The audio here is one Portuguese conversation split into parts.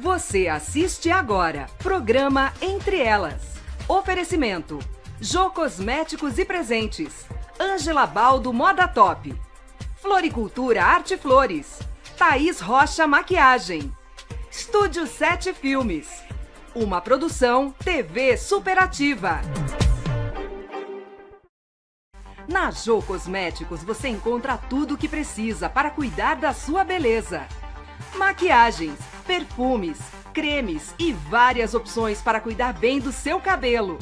Você assiste agora, programa Entre Elas. Oferecimento, Jô Cosméticos e Presentes, Ângela Baldo Moda Top, Floricultura Arte Flores, Thaís Rocha Maquiagem, Estúdio 7 Filmes, uma produção TV Superativa. Na Jô Cosméticos você encontra tudo o que precisa para cuidar da sua beleza. Maquiagens, perfumes, cremes e várias opções para cuidar bem do seu cabelo.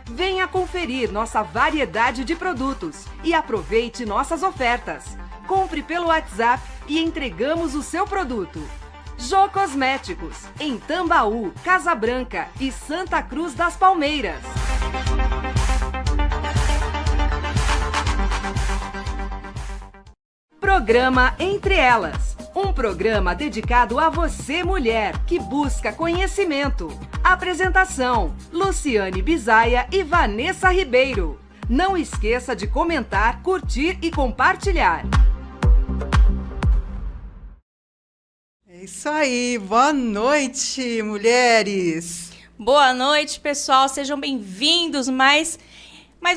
Venha conferir nossa variedade de produtos e aproveite nossas ofertas. Compre pelo WhatsApp e entregamos o seu produto. Jô Cosméticos, em Tambaú, Casa Branca e Santa Cruz das Palmeiras. Programa Entre Elas, um programa dedicado a você, mulher, que busca conhecimento. Apresentação, Luciane Bisaia e Vanessa Ribeiro. Não esqueça de comentar, curtir e compartilhar. É isso aí, boa noite, mulheres! Boa noite, pessoal, sejam bem-vindos mais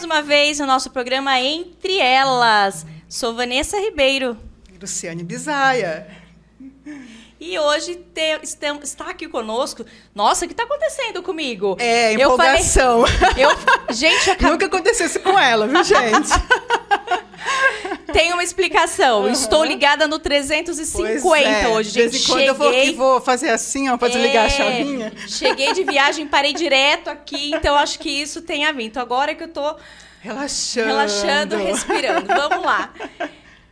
uma vez no nosso programa Entre Elas. Sou Vanessa Ribeiro. Luciane Bisaia. E hoje está aqui conosco. Nossa, o que está acontecendo comigo? É, empolgação. Gente, nunca aconteceu isso com ela, viu, gente? Tem uma explicação. Estou ligada no 350 hoje, gente. De vez em quando eu vou aqui, vou fazer assim, ó, para desligar a chavinha. Cheguei de viagem, parei direto aqui, então acho que isso tem a ver. Então agora que eu tô relaxando, respirando. Vamos lá.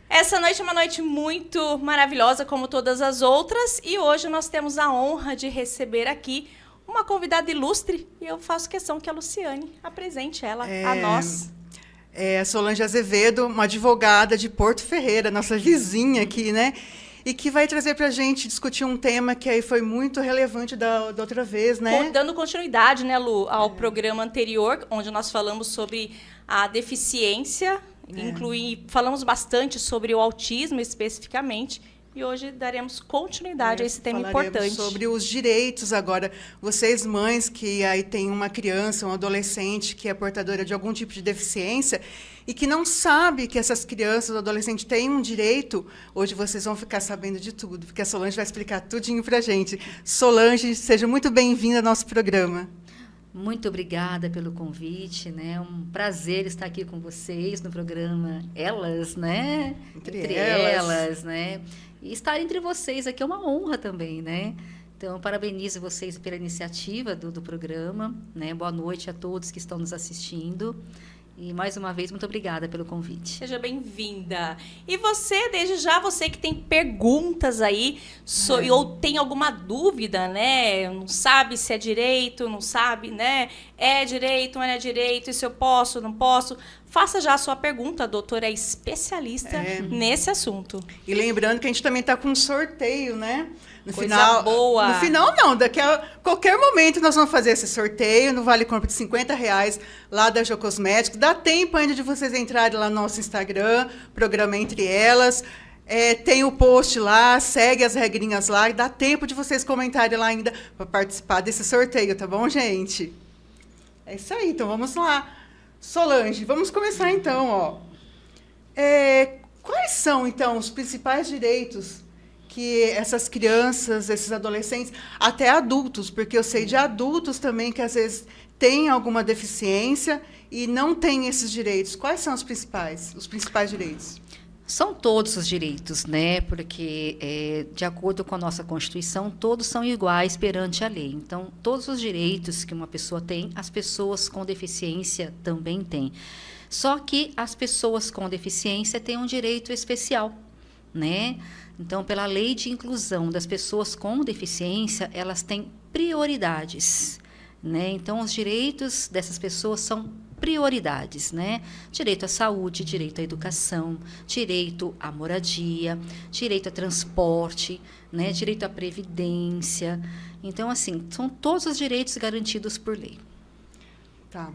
Essa noite é uma noite muito maravilhosa, como todas as outras, e hoje nós temos a honra de receber aqui uma convidada ilustre, e eu faço questão que a Luciane apresente ela a nós. É a Solange Azevedo, uma advogada de Porto Ferreira, nossa vizinha aqui, né? E que vai trazer para a gente discutir um tema que aí foi muito relevante da outra vez, né? Dando continuidade, né, Lu, ao programa anterior, onde nós falamos sobre a deficiência, falamos bastante sobre o autismo especificamente, e hoje daremos continuidade a esse tema importante. Sobre os direitos agora. Vocês, mães, que aí tem uma criança, um adolescente que é portadora de algum tipo de deficiência e que não sabe que essas crianças ou adolescentes têm um direito, hoje vocês vão ficar sabendo de tudo, porque a Solange vai explicar tudinho para a gente. Solange, seja muito bem-vinda ao nosso programa. Muito obrigada pelo convite, né? É um prazer estar aqui com vocês no programa Elas, né? Entre elas, né? E estar entre vocês aqui é uma honra também, né? Então, parabenizo vocês pela iniciativa do programa, né? Boa noite a todos que estão nos assistindo. E, mais uma vez, muito obrigada pelo convite. Seja bem-vinda. E você, desde já, você que tem perguntas aí, ou tem alguma dúvida, né? Não sabe se é direito, não sabe, né? É direito, não é direito, e se eu posso, não posso. Faça já a sua pergunta, a doutora é especialista nesse assunto. E lembrando que a gente também está com um sorteio, né? No Coisa final, boa. No final, não. Daqui a qualquer momento nós vamos fazer esse sorteio no Vale Compra de R$50 lá da Jô Cosméticos. Dá tempo ainda de vocês entrarem lá no nosso Instagram, programa Entre Elas. Tem o post lá, segue as regrinhas lá. E dá tempo de vocês comentarem lá ainda para participar desse sorteio, tá bom, gente? É isso aí, então vamos lá. Solange, vamos começar então, ó. Quais são, então, os principais direitos que essas crianças, esses adolescentes, até adultos, porque eu sei de adultos também que às vezes têm alguma deficiência e não têm esses direitos. Quais são os principais direitos? São todos os direitos, né? Porque, de acordo com a nossa Constituição, todos são iguais perante a lei. Então, todos os direitos que uma pessoa tem, as pessoas com deficiência também têm. Só que as pessoas com deficiência têm um direito especial, né? Então, pela lei de inclusão das pessoas com deficiência, elas têm prioridades, né? Então, os direitos dessas pessoas são prioridades, né? Direito à saúde, direito à educação, direito à moradia, direito a transporte, né? Direito à previdência. Então, assim, são todos os direitos garantidos por lei. Tá.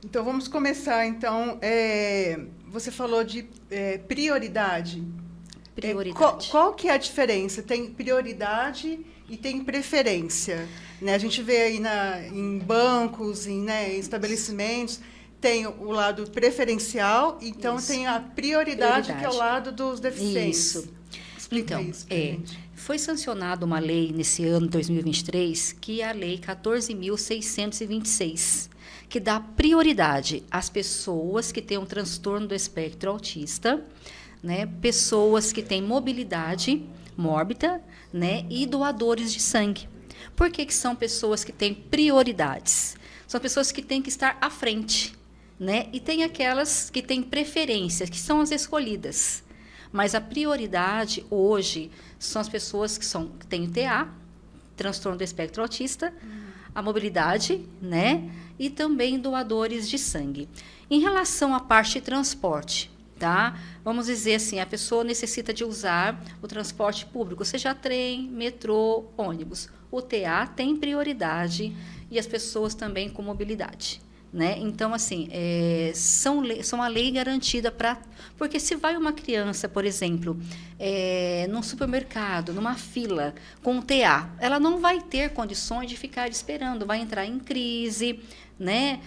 Então, vamos começar. Então, você falou de prioridade. prioridade. Qual que é a diferença? Tem prioridade e tem preferência, né? A gente vê aí em bancos, em estabelecimentos, tem o lado preferencial, então Isso. tem a prioridade, que é o lado dos deficientes. Isso. Explica Então, isso pra gente. foi sancionada uma lei nesse ano, 2023, que é a Lei 14.626, que dá prioridade às pessoas que têm um transtorno do espectro autista, né, pessoas que têm mobilidade mórbida, né, e doadores de sangue. Por que são pessoas que têm prioridades? São pessoas que têm que estar à frente, né, e tem aquelas que têm preferências, que são as escolhidas. Mas a prioridade hoje são as pessoas que têm o TA, transtorno do espectro autista, a mobilidade, né, e também doadores de sangue. Em relação à parte de transporte, tá? Vamos dizer assim, a pessoa necessita de usar o transporte público, seja trem, metrô, ônibus. O TA tem prioridade e as pessoas também com mobilidade, né? Então, assim, são a lei garantida para... Porque se vai uma criança, por exemplo, num supermercado, numa fila, com o TA, ela não vai ter condições de ficar esperando, vai entrar em crise, né?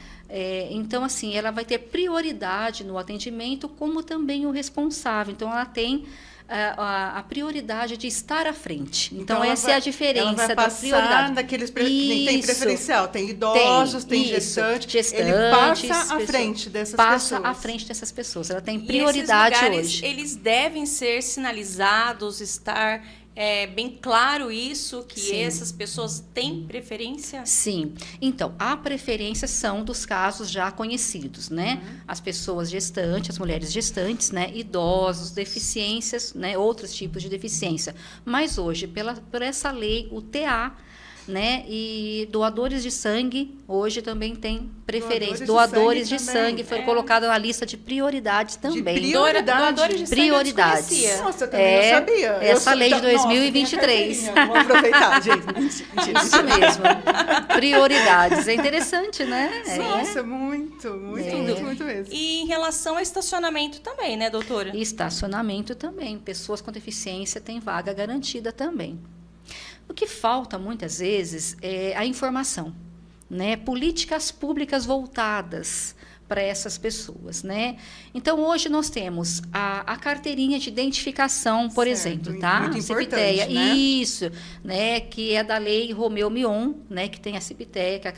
Então, assim, ela vai ter prioridade no atendimento, como também o responsável. Então, ela tem a prioridade de estar à frente. Então essa é a diferença ela vai da passar prioridade. daqueles tem preferencial, tem idosos, tem gestantes. Ele passa à frente dessas pessoas. Passa à frente dessas pessoas. Ela tem E prioridade esses lugares, hoje. eles devem ser sinalizados, estar bem claro isso, que Sim. essas pessoas têm preferência? Sim. Então, a preferência são dos casos já conhecidos, né? As pessoas gestantes, as mulheres gestantes, né? Idosos, deficiências, né? Outros tipos de deficiência. Mas hoje, por essa lei, o TA, né? E doadores de sangue, hoje também tem preferência. Doadores de sangue foi colocado na lista de prioridades também. Doadores de sangue prioridades. eu desconhecia. Nossa, eu também não sabia. Essa lei de 2023. Nossa, vamos aproveitar, gente. Mentira. Isso mesmo. Prioridades. É interessante, né? Nossa, muito mesmo. E em relação ao estacionamento também, né, doutora? E estacionamento também. Pessoas com deficiência têm vaga garantida também. O que falta, muitas vezes, é a informação, né? Políticas públicas voltadas para essas pessoas, né? Então, hoje nós temos a carteirinha de identificação, por exemplo, tá? Muito CIPTEA, importante, né? isso, né? Que é da lei Romeu Mion, né? Que tem a CIPTEA, que é a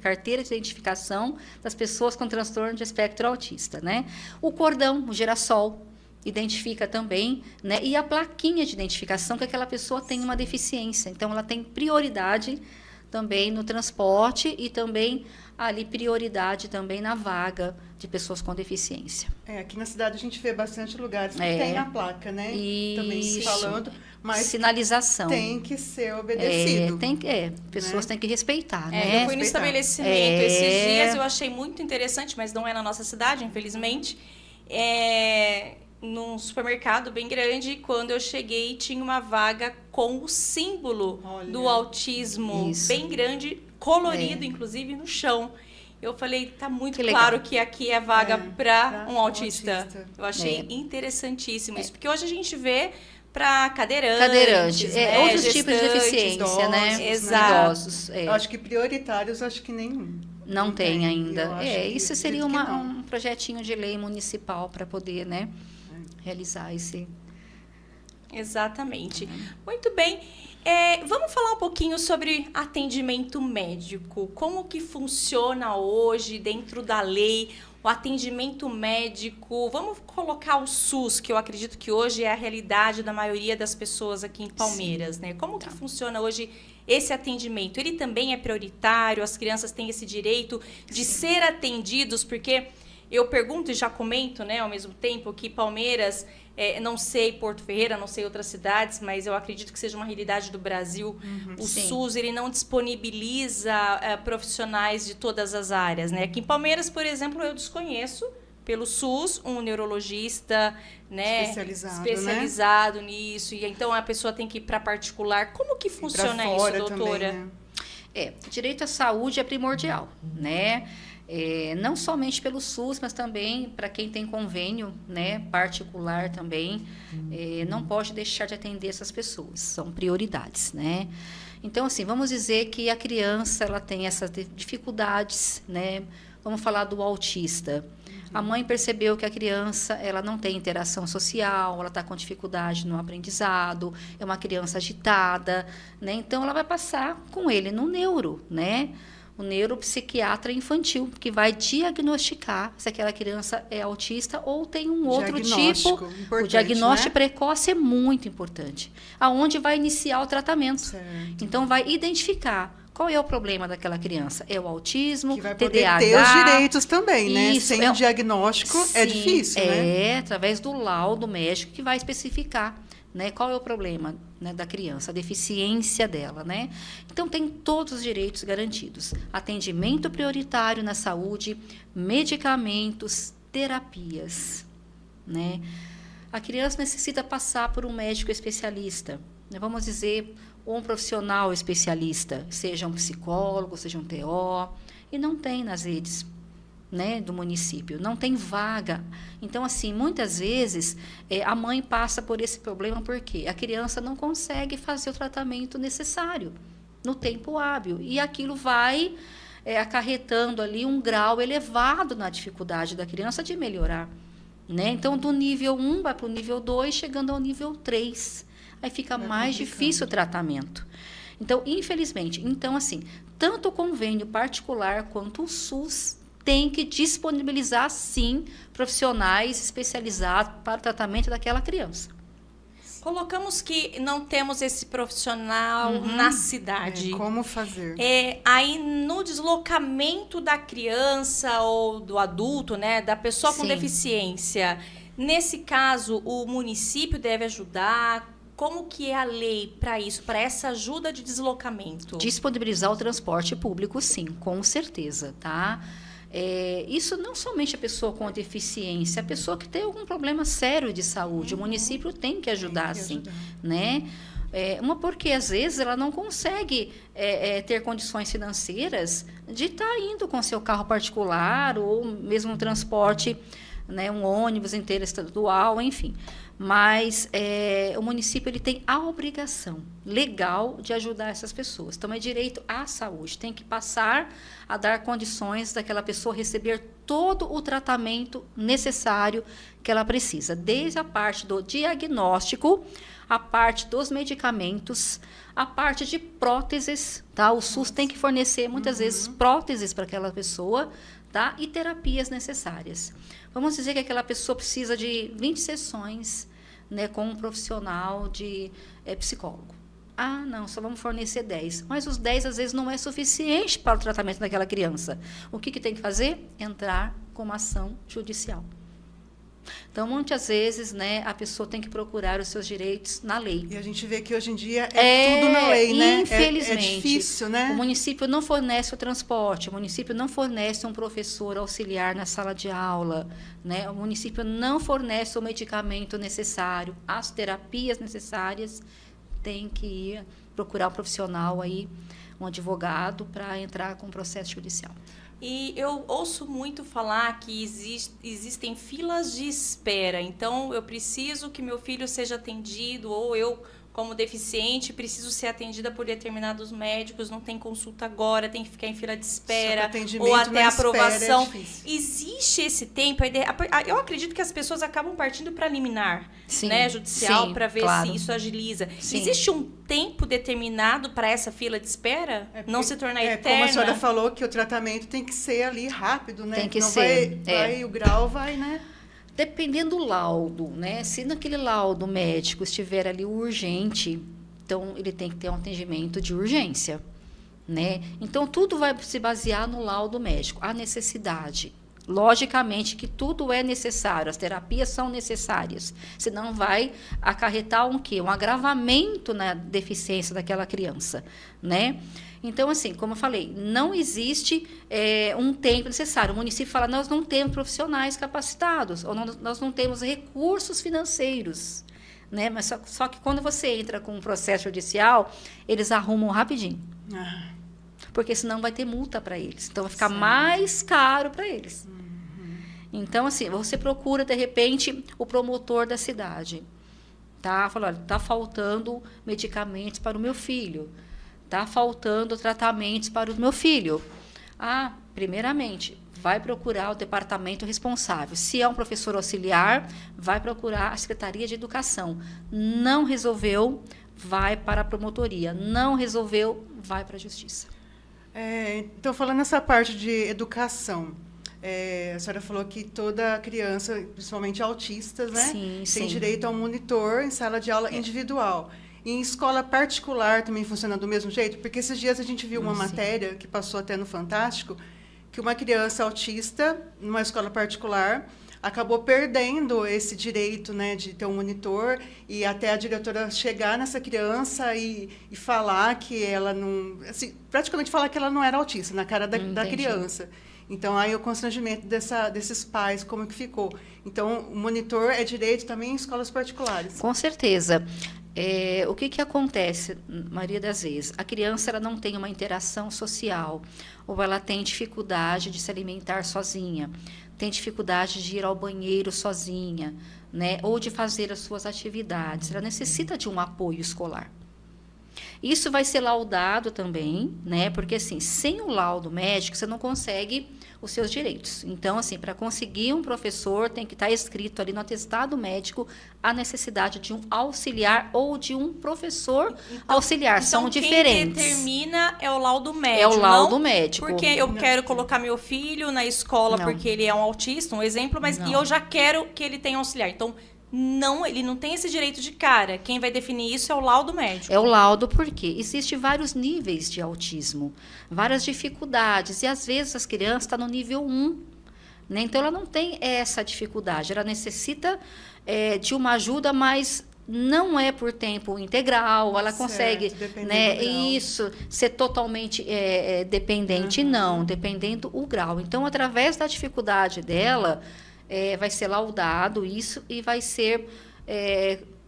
carteira de identificação das pessoas com transtorno de espectro autista, né? O cordão, o girassol, identifica também, né? E a plaquinha de identificação que aquela pessoa tem uma deficiência. Então, ela tem prioridade também no transporte e também ali prioridade também na vaga de pessoas com deficiência. Aqui na cidade a gente vê bastante lugares que tem a placa, né? Também se falando, mas sinalização. Tem que ser obedecido. Pessoas têm que respeitar, né? Eu fui no estabelecimento esses dias, eu achei muito interessante, mas não é na nossa cidade, infelizmente. Num supermercado bem grande, quando eu cheguei, tinha uma vaga com o símbolo do autismo bem grande, colorido, inclusive, no chão. Eu falei, tá muito claro que aqui é vaga para um autista. Eu achei interessantíssimo isso, porque hoje a gente vê para cadeirantes, né? Outros tipos de deficiência, idosos, né? Exato. Idosos. Eu acho que prioritários, acho que nenhum. Não tem ainda. Isso seria um um projetinho de lei municipal para poder, né, realizar esse... Exatamente. Muito bem. Vamos falar um pouquinho sobre atendimento médico. Como que funciona hoje, dentro da lei, o atendimento médico? Vamos colocar o SUS, que eu acredito que hoje é a realidade da maioria das pessoas aqui em Palmeiras, né? Como que funciona hoje esse atendimento? Ele também é prioritário? As crianças têm esse direito de ser atendidos? Porque eu pergunto e já comento, né, ao mesmo tempo, que Palmeiras, não sei Porto Ferreira, não sei outras cidades, mas eu acredito que seja uma realidade do Brasil. O SUS, ele não disponibiliza profissionais de todas as áreas, né? Aqui em Palmeiras, por exemplo, eu desconheço pelo SUS um neurologista, né, especializado nisso. E então a pessoa tem que ir para particular. Como que funciona isso, doutora? Também, né? Direito à saúde é primordial, né? Não somente pelo SUS, mas também para quem tem convênio, né, particular também, não pode deixar de atender essas pessoas, são prioridades, né? Então, assim, vamos dizer que a criança ela tem essas dificuldades, né? Vamos falar do autista. A mãe percebeu que a criança ela não tem interação social, ela está com dificuldade no aprendizado, é uma criança agitada, né? Então, ela vai passar com ele no neuro, né? O neuropsiquiatra infantil, que vai diagnosticar se aquela criança é autista ou tem um outro tipo. O diagnóstico precoce é muito importante. Aonde vai iniciar o tratamento. Certo. Então, vai identificar qual é o problema daquela criança. É o autismo, que vai poder TDAH. ter os direitos também, né? Isso, sem o diagnóstico é difícil, né? Através do laudo médico que vai especificar, né, qual é o problema, né, da criança, a deficiência dela, né? Então, tem todos os direitos garantidos. Atendimento prioritário na saúde, medicamentos, terapias, né? A criança necessita passar por um médico especialista, né? Vamos dizer, um profissional especialista, seja um psicólogo, seja um TO, e não tem nas redes, né, do município, não tem vaga. Então, assim, muitas vezes a mãe passa por esse problema porque a criança não consegue fazer o tratamento necessário no tempo hábil, e aquilo vai acarretando ali um grau elevado na dificuldade da criança de melhorar, né? Então, do nível 1 vai para o nível 2, chegando ao nível 3. Aí fica mais difícil o tratamento. Então, infelizmente, assim, tanto o convênio particular quanto o SUS tem que disponibilizar, sim, profissionais especializados para o tratamento daquela criança. Colocamos que não temos esse profissional na cidade. Como fazer? Aí, no deslocamento da criança ou do adulto, né, da pessoa com deficiência, nesse caso, o município deve ajudar? Como que é a lei para isso, para essa ajuda de deslocamento? Disponibilizar o transporte público, sim, com certeza, tá? Isso não somente a pessoa com deficiência, a pessoa que tem algum problema sério de saúde, o município tem que ajudar, sim, né? Porque às vezes ela não consegue ter condições financeiras de estar indo com seu carro particular ou mesmo um transporte, né, um ônibus interestadual, enfim. Mas o município ele tem a obrigação legal de ajudar essas pessoas. Então, é direito à saúde. Tem que passar a dar condições daquela pessoa receber todo o tratamento necessário que ela precisa. Desde a parte do diagnóstico, a parte dos medicamentos, a parte de próteses. Tá? O SUS tem que fornecer, muitas vezes, próteses para aquela pessoa, tá? E terapias necessárias. Vamos dizer que aquela pessoa precisa de 20 sessões, né, com um profissional de psicólogo. Ah, não, só vamos fornecer 10. Mas os 10, às vezes, não é suficiente para o tratamento daquela criança. O que tem que fazer? Entrar com uma ação judicial. Então, muitas vezes, né, a pessoa tem que procurar os seus direitos na lei. E a gente vê que hoje em dia tudo na lei, né? Infelizmente. É difícil, né? O município não fornece o transporte, o município não fornece um professor auxiliar na sala de aula, né? O município não fornece o medicamento necessário, as terapias necessárias, tem que ir procurar um profissional aí, um advogado, para entrar com o processo judicial. E eu ouço muito falar que existem filas de espera. Então, eu preciso que meu filho seja atendido, ou eu, como deficiente, preciso ser atendida por determinados médicos, não tem consulta agora, tem que ficar em fila de espera, ou até aprovação. Existe esse tempo? Eu acredito que as pessoas acabam partindo para liminar, né, judicial, para ver se isso agiliza. Sim. Existe um tempo determinado para essa fila de espera? Não se tornar eterna? Como a senhora falou, que o tratamento tem que ser ali rápido, né? Tem que ser. O grau vai, né? Dependendo do laudo, né? Se naquele laudo médico estiver ali urgente, então ele tem que ter um atendimento de urgência, né? Então tudo vai se basear no laudo médico, a necessidade. Logicamente que tudo é necessário, as terapias são necessárias, senão vai acarretar um quê? Um agravamento na deficiência daquela criança, né? Então, assim, como eu falei, não existe um tempo necessário. O município fala, nós não temos profissionais capacitados, ou nós não temos recursos financeiros, né? Mas só que quando você entra com um processo judicial, eles arrumam rapidinho. porque senão vai ter multa para eles. Então, vai ficar mais caro para eles. Então, assim, você procura, de repente, o promotor da cidade. Tá? Fala, olha, está faltando medicamentos para o meu filho. Está faltando tratamentos para o meu filho. Primeiramente, vai procurar o departamento responsável. Se é um professor auxiliar, vai procurar a Secretaria de Educação. Não resolveu, vai para a promotoria. Não resolveu, vai para a Justiça. Então, falando nessa parte de educação, a senhora falou que toda criança, principalmente autistas, né, tem direito a um monitor em sala de aula individual. E em escola particular também funciona do mesmo jeito? Porque esses dias a gente viu uma matéria que passou até no Fantástico, que uma criança autista, numa escola particular, acabou perdendo esse direito, né, de ter um monitor, e até a diretora chegar nessa criança e falar que ela não... Assim, praticamente falar que ela não era autista, na cara da criança. Então, aí o constrangimento desses pais, como que ficou. Então, o monitor é direito também em escolas particulares. Com certeza. O que acontece, maioria das vezes? A criança ela não tem uma interação social, ou ela tem dificuldade de se alimentar sozinha, tem dificuldade de ir ao banheiro sozinha, né? Ou de fazer as suas atividades. Ela necessita de um apoio escolar. Isso vai ser laudado também, né? Porque, assim, sem o laudo médico, você não consegue os seus direitos. Então, assim, para conseguir um professor, tem que estar escrito ali no atestado médico a necessidade de um auxiliar ou de um professor auxiliar. São diferentes. Quem determina é o laudo médico. É o laudo médico. Porque eu quero colocar meu filho na escola porque ele é um autista, um exemplo, mas e eu já quero que ele tenha auxiliar. Então, não, ele não tem esse direito de cara. Quem vai definir isso é o laudo médico. É o laudo porque existem vários níveis de autismo, várias dificuldades. E, às vezes, as crianças estão no nível 1. Né? Então, ela não tem essa dificuldade. Ela necessita de uma ajuda, mas não é por tempo integral. Ela consegue, né, isso, ser totalmente dependente. Não, dependendo do grau. Então, através da dificuldade dela... vai ser laudado isso e vai ser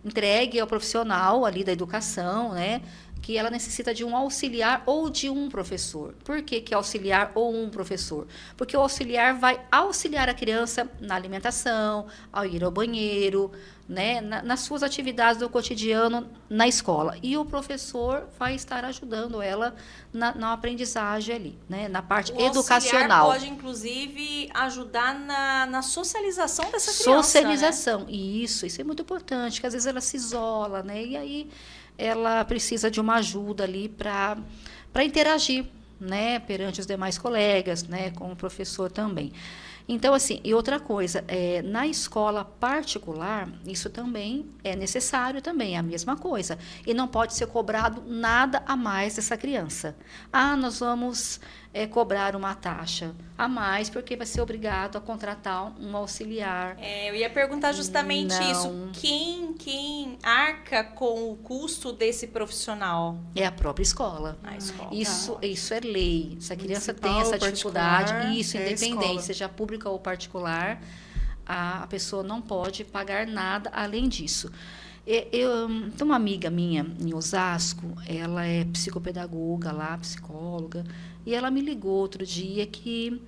entregue ao profissional ali da educação, né? Que ela necessita de um auxiliar ou de um professor. Por que auxiliar ou um professor? Porque o auxiliar vai auxiliar a criança na alimentação, ao ir ao banheiro, né? Nas suas atividades do cotidiano na escola. E o professor vai estar ajudando ela na aprendizagem ali, né? Na parte educacional. O auxiliar pode, inclusive, ajudar na socialização dessa criança. Socialização, né? Isso é muito importante, porque às vezes ela se isola, né? E aí ela precisa de uma ajuda ali para interagir, né, perante os demais colegas, né, com o professor também. Então, assim, e outra coisa, na escola particular, isso também é necessário também, é a mesma coisa. E não pode ser cobrado nada a mais dessa criança. Nós vamos cobrar uma taxa a mais, porque vai ser obrigado a contratar um auxiliar. Eu ia perguntar justamente isso. Quem arca com o custo desse profissional? É a própria escola. A escola. Isso é lei. Se a criança tem essa dificuldade, isso, independente, seja pública ou particular, a pessoa não pode pagar nada além disso. Tem uma amiga minha em Osasco, ela é psicopedagoga lá, psicóloga, e ela me ligou outro dia que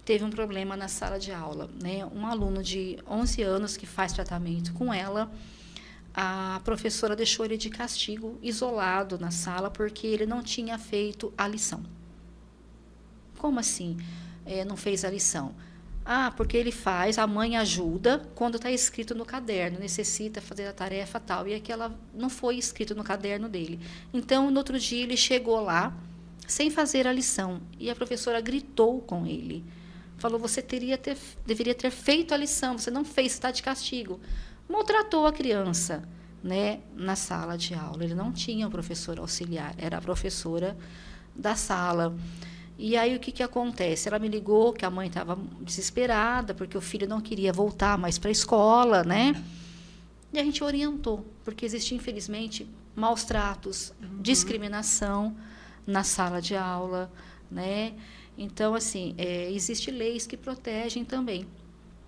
teve um problema na sala de aula, né? Um aluno de 11 anos que faz tratamento com ela, a professora deixou ele de castigo, isolado na sala, porque ele não tinha feito a lição. Como assim? Não fez a lição? Porque ele faz, a mãe ajuda quando está escrito no caderno, necessita fazer a tarefa tal, e aquela não foi escrito no caderno dele. Então, no outro dia, ele chegou lá, sem fazer a lição, e a professora gritou com ele. Falou, você deveria ter feito a lição, você não fez, está de castigo. Maltratou a criança, né, na sala de aula. Ele não tinha um professor auxiliar, era a professora da sala. E aí, o que acontece? Ela me ligou que a mãe estava desesperada, porque o filho não queria voltar mais para a escola, né? E a gente orientou, porque existe, infelizmente, maus tratos, discriminação na sala de aula, né? Então, assim, existem leis que protegem também,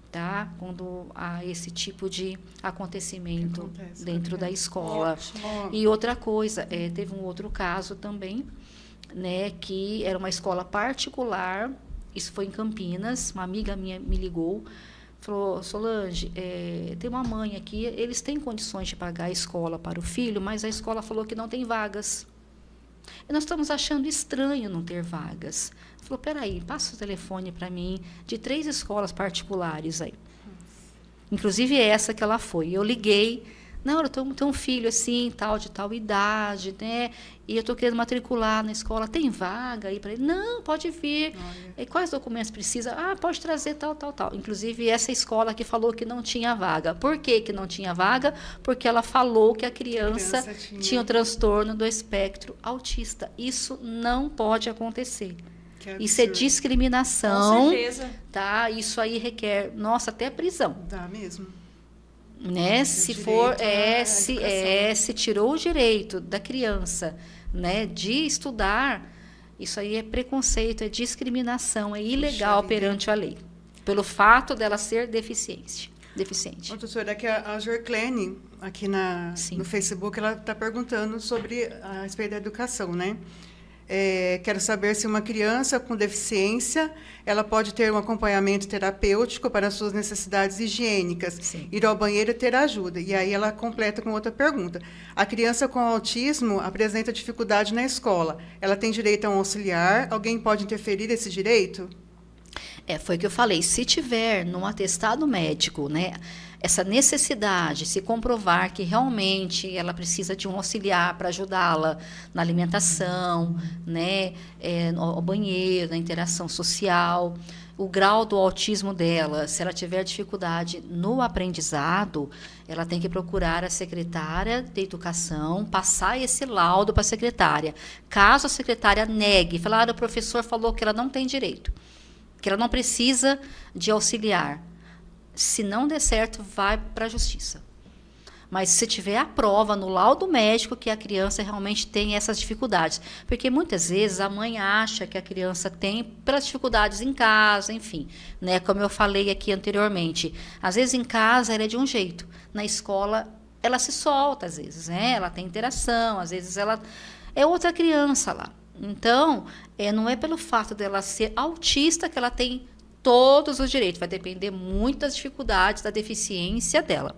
tá? Quando há esse tipo de acontecimento dentro da escola. Ótimo. E outra coisa, teve um outro caso também, né, que era uma escola particular, isso foi em Campinas, uma amiga minha me ligou, falou, Solange, tem uma mãe aqui, eles têm condições de pagar a escola para o filho, mas a escola falou que não tem vagas. E nós estamos achando estranho não ter vagas. Falou, peraí, passa o telefone para mim de 3 escolas particulares aí. Inclusive essa que ela foi. Eu liguei, não, eu tenho um filho assim, de tal idade, né? E eu estou querendo matricular na escola, tem vaga aí para ele? Não, pode vir. E quais documentos precisa? Ah, pode trazer tal. Inclusive essa escola que falou que não tinha vaga. Por que não tinha vaga? Porque ela falou que a criança tinha o transtorno do espectro autista. Isso não pode acontecer. Isso é discriminação. Com certeza. Tá? Isso aí requer, até prisão. Dá mesmo. Né? Se tirou o direito da criança, né, de estudar, isso aí é preconceito, é discriminação, é ilegal perante a lei, pelo fato dela ser deficiente. Ô, doutora, aqui a Jorclene, aqui no Facebook, ela está perguntando sobre a respeito da educação, né? Quero saber se uma criança com deficiência ela pode ter um acompanhamento terapêutico para suas necessidades higiênicas, Sim. ir ao banheiro e ter ajuda. E aí ela completa com outra pergunta. A criança com autismo apresenta dificuldade na escola. Ela tem direito a um auxiliar? Alguém pode interferir esse direito? Foi o que eu falei. Se tiver num atestado médico, né, essa necessidade, se comprovar que realmente ela precisa de um auxiliar para ajudá-la na alimentação, né, no banheiro, na interação social, o grau do autismo dela, se ela tiver dificuldade no aprendizado, ela tem que procurar a secretária de educação, passar esse laudo para a secretária. Caso a secretária negue, falar, o professor falou que ela não tem direito, que ela não precisa de auxiliar. Se não der certo, vai para a justiça. Mas se tiver a prova no laudo médico que a criança realmente tem essas dificuldades. Porque muitas vezes a mãe acha que a criança tem pelas dificuldades em casa, enfim. Né? Como eu falei aqui anteriormente. Às vezes em casa ela é de um jeito. Na escola ela se solta às vezes. Né? Ela tem interação, às vezes ela é outra criança lá. Então, não é pelo fato dela ser autista que ela tem todos os direitos, vai depender muito das dificuldades, da deficiência dela.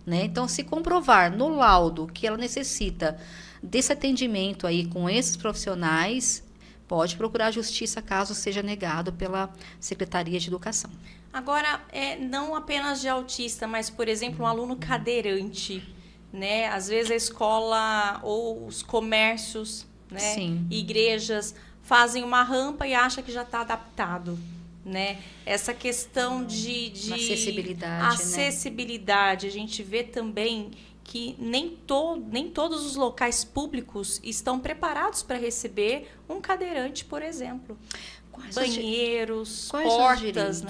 Né? Então, se comprovar no laudo que ela necessita desse atendimento aí com esses profissionais, pode procurar a justiça caso seja negado pela Secretaria de Educação. Agora, não apenas de autista, mas, por exemplo, um aluno cadeirante, né? Às vezes a escola ou os comércios, né? Sim. Igrejas fazem uma rampa e acham que já está adaptado. Né? Essa questão de acessibilidade, a gente vê também que nem todos os locais públicos estão preparados para receber um cadeirante, por exemplo. Banheiros, portas,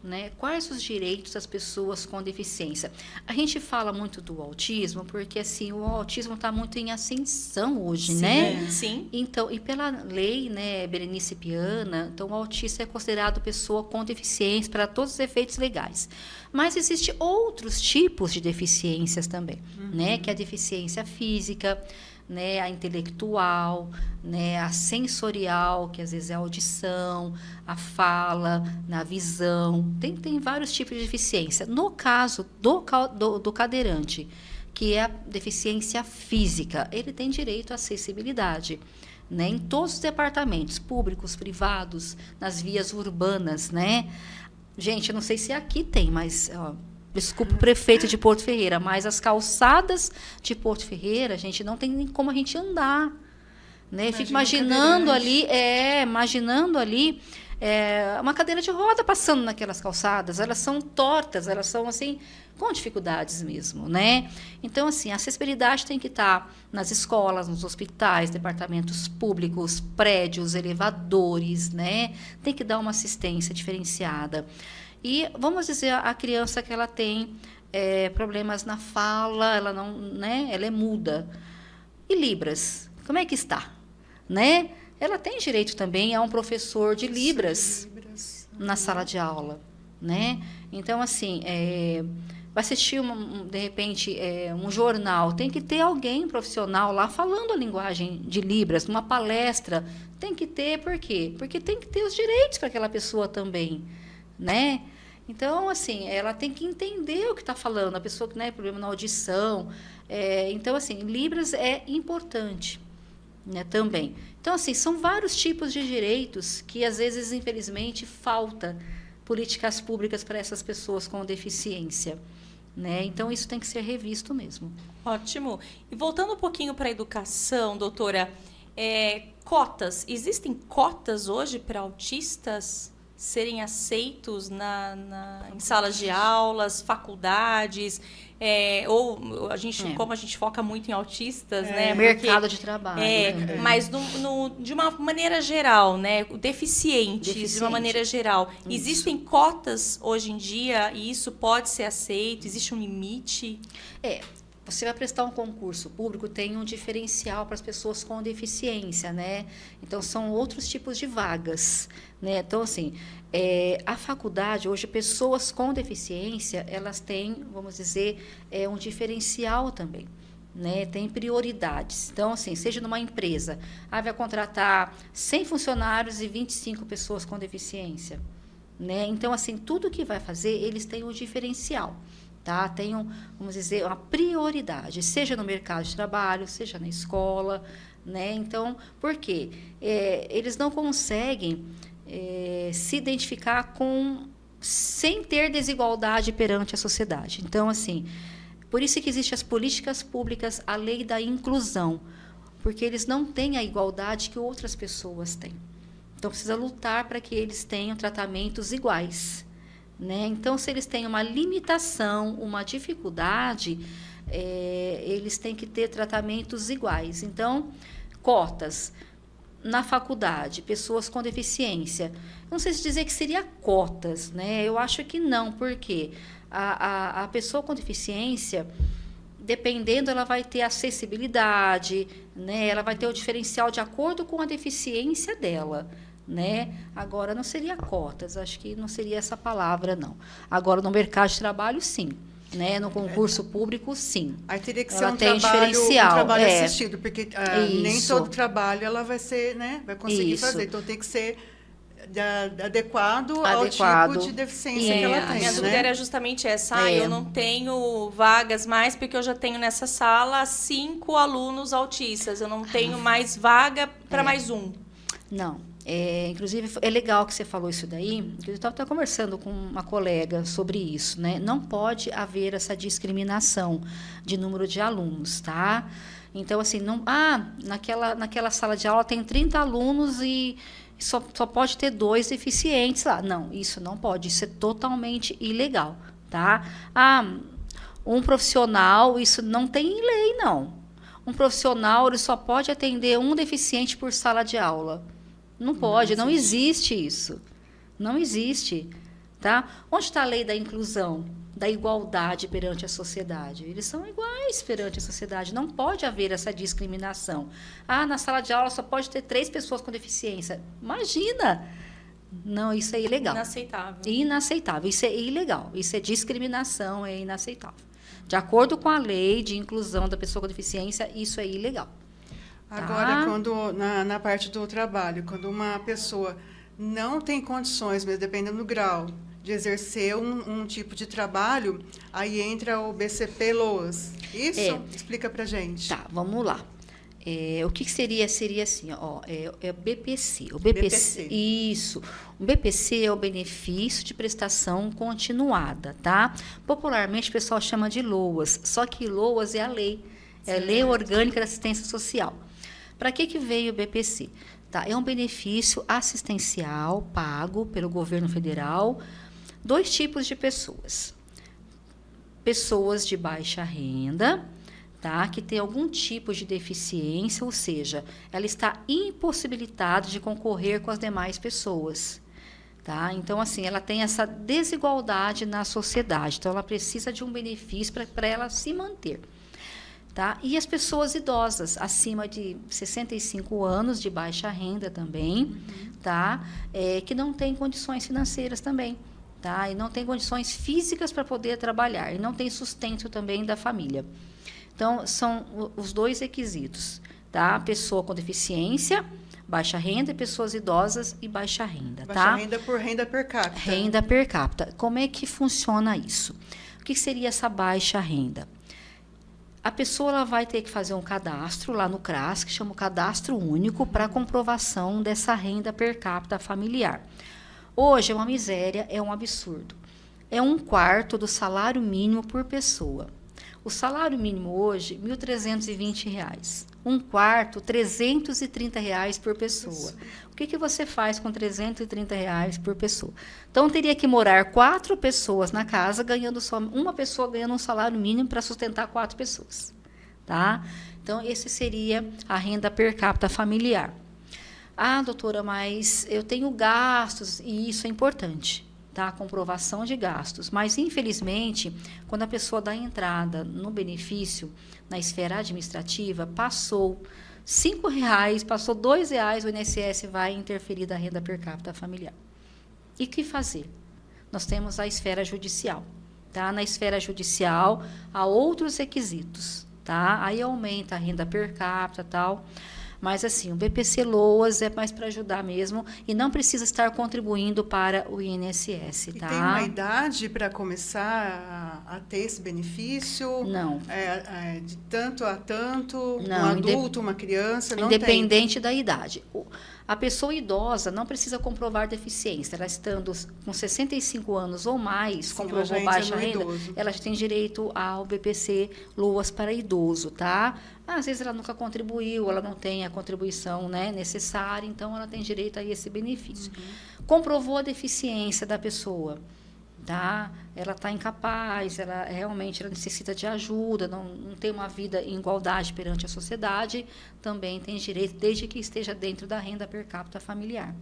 né? Quais os direitos das pessoas com deficiência? A gente fala muito do autismo porque assim o autismo está muito em ascensão hoje, sim, né? Sim. Então, e pela lei, né, Berenice Piana, então o autista é considerado pessoa com deficiência para todos os efeitos legais. Mas existem outros tipos de deficiências também, né? Que é a deficiência física, né, a intelectual, né, a sensorial, que às vezes é a audição, a fala, a visão. Tem vários tipos de deficiência. No caso do cadeirante, que é a deficiência física, ele tem direito à acessibilidade. Né, em todos os departamentos, públicos, privados, nas vias urbanas. Né? Gente, eu não sei se aqui tem, mas... Desculpa o prefeito de Porto Ferreira, mas as calçadas de Porto Ferreira, a gente não tem nem como a gente andar. Né? Fico imaginando ali uma cadeira de roda passando naquelas calçadas. Elas são tortas, elas são assim, com dificuldades mesmo. Né? Então, assim, a acessibilidade tem que estar nas escolas, nos hospitais, departamentos públicos, prédios, elevadores. Né? Tem que dar uma assistência diferenciada. E vamos dizer, a criança que ela tem problemas na fala, ela não, né, ela é muda. E Libras, como é que está? Né? Ela tem direito também a um professor de Libras na sala de aula. Né? Então, assim, vai assistir, de repente, um jornal, tem que ter alguém profissional lá falando a linguagem de Libras, numa palestra, tem que ter, por quê? Porque tem que ter os direitos para aquela pessoa também, né? Então, assim, ela tem que entender o que está falando, a pessoa que tem problema na audição. Então, assim, Libras é importante, né, também. Então, assim, são vários tipos de direitos que, às vezes, infelizmente, falta políticas públicas para essas pessoas com deficiência, né? Então, isso tem que ser revisto mesmo. Ótimo. E voltando um pouquinho para a educação, doutora, cotas. Existem cotas hoje para autistas serem aceitos em salas de aulas, faculdades, ou como a gente foca muito em autistas, né? Mercado de trabalho. Mas de uma maneira geral, né? Deficientes, de uma maneira geral. Isso. Existem cotas hoje em dia e isso pode ser aceito? Existe um limite? Você vai prestar um concurso público, tem um diferencial para as pessoas com deficiência, né? Então, são outros tipos de vagas, né? Então, assim, a faculdade, hoje, pessoas com deficiência, elas têm, vamos dizer, um diferencial também, né? Tem prioridades. Então, assim, seja numa empresa, vai contratar 100 funcionários e 25 pessoas com deficiência, né? Então, assim, tudo que vai fazer, eles têm um diferencial. Tá? Tem, vamos dizer, uma prioridade, seja no mercado de trabalho, seja na escola, né? Então, por quê? Eles não conseguem se identificar sem ter desigualdade perante a sociedade. Então, assim, por isso que existem as políticas públicas, a lei da inclusão, porque eles não têm a igualdade que outras pessoas têm. Então, precisa lutar para que eles tenham tratamentos iguais. Né? Então, se eles têm uma limitação, uma dificuldade, eles têm que ter tratamentos iguais. Então, cotas na faculdade, pessoas com deficiência. Não sei se dizer que seria cotas, né? Eu acho que não, porque a pessoa com deficiência, dependendo, ela vai ter acessibilidade, né? Ela vai ter o diferencial de acordo com a deficiência dela. Né? Agora, não seria cotas, acho que não seria essa palavra, não. Agora, no mercado de trabalho, sim. Né? No concurso público, sim. Aí teria que ela ser um tem trabalho diferencial. assistido, porque nem todo trabalho ela vai ser, né? Vai conseguir fazer. Então, tem que ser adequado ao tipo de deficiência que ela tem. A minha dúvida era justamente essa. Eu não tenho vagas mais, porque eu já tenho nessa sala 5 alunos autistas. Eu não tenho mais vaga para mais um. Não. Inclusive, é legal que você falou isso daí. Eu estava conversando com uma colega sobre isso, né? Não pode haver essa discriminação de número de alunos, tá? Então, assim, naquela sala de aula tem 30 alunos e só pode ter 2 deficientes lá. Não, isso não pode, isso é totalmente ilegal, tá? Um profissional, isso não tem lei, não. Um profissional, ele só pode atender um deficiente por sala de aula. Não pode, não existe isso. Não existe. Tá? Onde está a lei da inclusão, da igualdade perante a sociedade? Eles são iguais perante a sociedade. Não pode haver essa discriminação. Na sala de aula só pode ter 3 pessoas com deficiência. Imagina! Não, isso é ilegal. Inaceitável. Inaceitável. Isso é ilegal. Isso é discriminação, é inaceitável. De acordo com a lei de inclusão da pessoa com deficiência, isso é ilegal. Agora, quando na parte do trabalho, quando uma pessoa não tem condições, mesmo dependendo do grau, de exercer um tipo de trabalho, aí entra o BCP-LOAS. Isso? Explica pra gente. Tá, vamos lá. O que seria? Seria assim, o BPC. O BPC. Isso. O BPC é o benefício de prestação continuada, tá? Popularmente, o pessoal chama de LOAS, só que LOAS é a lei. É a Lei Orgânica da Assistência Social. Para que veio o BPC? Tá? É um benefício assistencial pago pelo governo federal. 2 tipos de pessoas. Pessoas de baixa renda, tá? Que tem algum tipo de deficiência, ou seja, ela está impossibilitada de concorrer com as demais pessoas. Tá? Então, assim, ela tem essa desigualdade na sociedade. Então, ela precisa de um benefício para ela se manter. Tá? E as pessoas idosas, acima de 65 anos, de baixa renda também, tá? Que não têm condições financeiras também. tá? E não tem condições físicas para poder trabalhar, e não tem sustento também da família. Então, são os 2 requisitos, tá? Pessoa com deficiência, baixa renda, e pessoas idosas e baixa renda, tá? Baixa renda por renda per capita. Renda per capita. Como é que funciona isso? O que seria essa baixa renda? A pessoa ela vai ter que fazer um cadastro lá no CRAS, que chama o Cadastro Único, para comprovação dessa renda per capita familiar. Hoje é uma miséria, é um absurdo. É 1/4 do salário mínimo por pessoa. O salário mínimo hoje, R$ 1.320. 1/4, R$ 330 por pessoa. O que você faz com R$ 330 por pessoa? Então, teria que morar 4 pessoas na casa, ganhando só uma pessoa ganhando um salário mínimo para sustentar 4 pessoas. Tá? Então, esse seria a renda per capita familiar. Ah, doutora, mas eu tenho gastos, e isso é importante. Tá? Comprovação de gastos. Mas, infelizmente, quando a pessoa dá entrada no benefício, na esfera administrativa, passou R$ 5, passou R$ 2, o INSS vai interferir da renda per capita familiar. E o que fazer? Nós temos a esfera judicial. Tá? Na esfera judicial, há outros requisitos. Tá? Aí aumenta a renda per capita e tal. Mas, assim, o BPC Loas é mais para ajudar mesmo e não precisa estar contribuindo para o INSS, tá? E tem uma idade para começar a ter esse benefício? Não. De tanto a tanto? Não, um adulto, uma criança? Não independente da idade. A pessoa idosa não precisa comprovar deficiência. Ela estando com 65 anos ou mais, Sim, comprovou baixa renda, ela já tem direito ao BPC Loas para idoso, tá? Às vezes ela nunca contribuiu, ela não tem a contribuição, né, necessária, então ela tem direito a esse benefício. Comprovou a deficiência da pessoa, tá? Ela está incapaz, ela realmente ela necessita de ajuda, não tem uma vida em igualdade perante a sociedade, também tem direito, desde que esteja dentro da renda per capita familiar.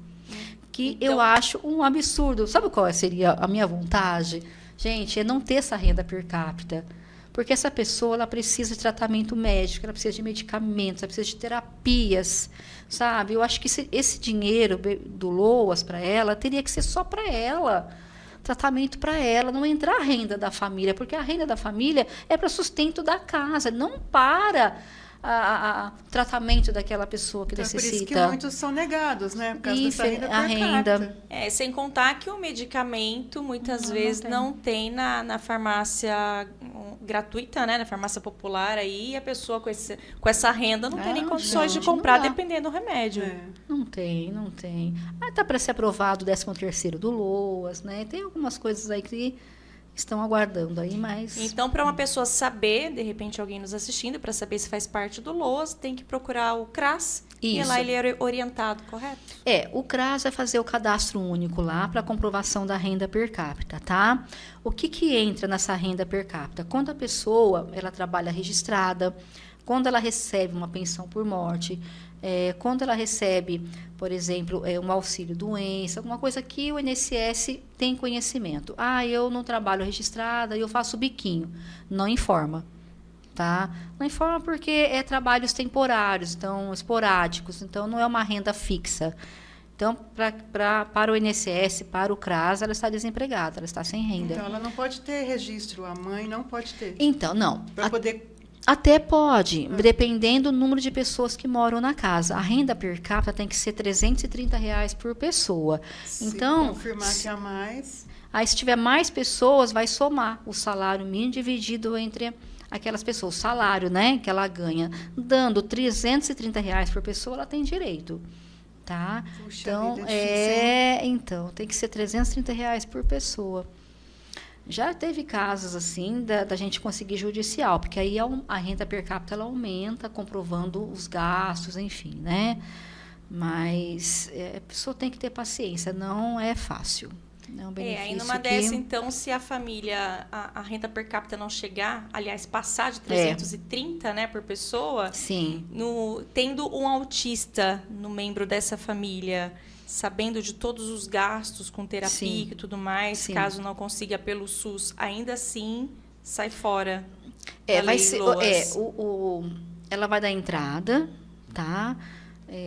Que então, eu acho um absurdo. Sabe qual seria a minha vontade? Gente, é não ter essa renda per capita. Porque essa pessoa ela precisa de tratamento médico, ela precisa de medicamentos, ela precisa de terapias, sabe? Eu acho que esse dinheiro do Loas para ela teria que ser só para ela. Tratamento para ela, não entrar a renda da família, porque a renda da família é para sustento da casa, não para o tratamento daquela pessoa que necessita. Por isso que muitos são negados, né? Por causa dessa renda per capita. Sem contar que o medicamento, muitas vezes, não tem na farmácia gratuita, né? Na farmácia popular, aí a pessoa com essa renda não tem nem condições de comprar, dependendo do remédio. Não tem. Está para ser aprovado o 13º do Loas, né? Tem algumas coisas aí que estão aguardando aí, mas... Então, para uma pessoa saber, de repente alguém nos assistindo, para saber se faz parte do LOAS, tem que procurar o CRAS. Isso. E lá ele é orientado, correto? O CRAS vai fazer o cadastro único lá para comprovação da renda per capita, tá? O que entra nessa renda per capita? Quando a pessoa ela trabalha registrada, quando ela recebe uma pensão por morte, quando ela recebe, por exemplo, um auxílio-doença, alguma coisa que o INSS tem conhecimento. Eu não trabalho registrada, eu faço biquinho. Não informa, tá? Não informa porque é trabalhos temporários, então, esporádicos, então não é uma renda fixa. Então, para o INSS, para o CRAS, ela está desempregada, ela está sem renda. Então, ela não pode ter registro, a mãe não pode ter. Então, não. Para poder... Até pode, dependendo do número de pessoas que moram na casa. A renda per capita tem que ser R$ 330 por pessoa. Se então, confirmar que há mais... Aí, se tiver mais pessoas, vai somar o salário mínimo dividido entre aquelas pessoas. O salário, né, que ela ganha. Dando R$ 330 por pessoa, ela tem direito. Tá? Puxa, então, vida, é difícil, então, tem que ser R$ 330 por pessoa. Já teve casos assim da gente conseguir judicial, porque aí a renda per capita ela aumenta, comprovando os gastos, enfim, né? Mas a pessoa tem que ter paciência, não é fácil. É um benefício aí numa dessa, então, se a família, a renda per capita não chegar, aliás, passar de 330, né, por pessoa, sim. Tendo um autista no membro dessa família, sabendo de todos os gastos com terapia e tudo mais, caso não consiga pelo SUS, ainda assim sai fora. Vai ser, ela vai dar entrada, tá?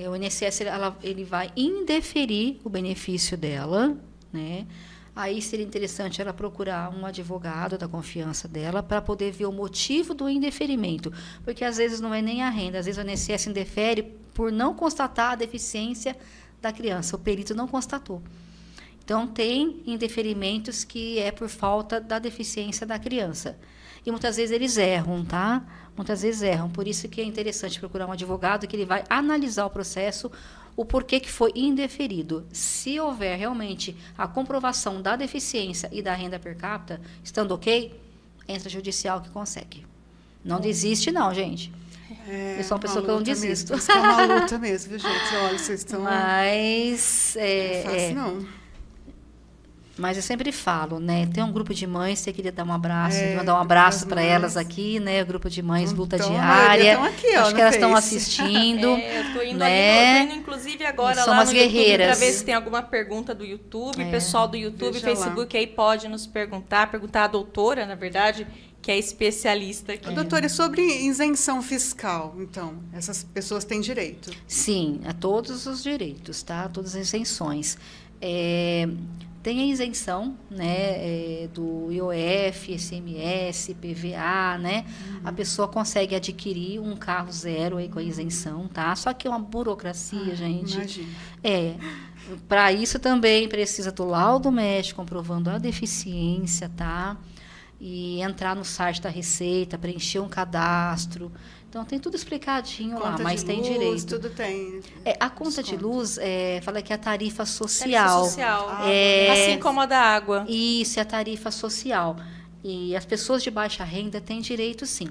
O INSS ele vai indeferir o benefício dela, né? aí seria interessante ela procurar um advogado da confiança dela para poder ver o motivo do indeferimento, porque às vezes não é nem a renda, às vezes o INSS indefere por não constatar a deficiência da criança, o perito não constatou. Então, tem indeferimentos que é por falta da deficiência da criança. E muitas vezes eles erram, tá? Muitas vezes erram. Por isso que é interessante procurar um advogado que ele vai analisar o processo, o porquê que foi indeferido. Se houver realmente a comprovação da deficiência e da renda per capita, estando ok, entra judicial que consegue. Não desiste não, gente. Eu sou uma pessoa que eu não desisto. Mesmo, é uma luta mesmo, viu, gente? Olha, vocês estão... Mas... Não é fácil, não. Mas eu sempre falo, né? Tem um grupo de mães, você queria dar um abraço, mandar um abraço para elas aqui, né? O grupo de mães Luta Diária. Aqui, acho que elas estão assistindo. Eu tô indo né? ali, tô indo inclusive agora São lá umas no guerreiras. YouTube para ver se tem alguma pergunta do YouTube. Pessoal do YouTube, Facebook aí pode nos perguntar a doutora, na verdade, que é especialista aqui. Doutora, e sobre isenção fiscal, então, essas pessoas têm direito? Sim, a todos os direitos, tá? Todas as isenções. Tem a isenção, né, do IOF, ICMS, PVA, né? A pessoa consegue adquirir um carro zero aí com a isenção, tá? Só que é uma burocracia, gente. Imagina. Para isso também precisa do laudo médico comprovando a deficiência, tá? E entrar no site da Receita, preencher um cadastro. Então, tem tudo explicadinho lá, mas tem direito. Tudo tem. A conta de luz, fala que é a tarifa social. Tarifa social. Assim como a da água. Isso, é a tarifa social. E as pessoas de baixa renda têm direito, sim.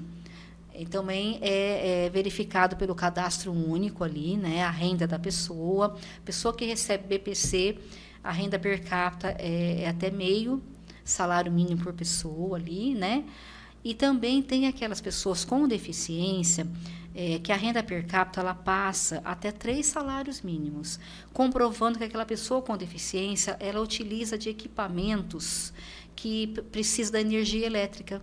E também é verificado pelo cadastro único ali, né? A renda da pessoa. Pessoa que recebe BPC, a renda per capita é até meio salário mínimo por pessoa ali, né? E também tem aquelas pessoas com deficiência que a renda per capita ela passa até 3 salários mínimos, comprovando que aquela pessoa com deficiência ela utiliza de equipamentos que precisam da energia elétrica.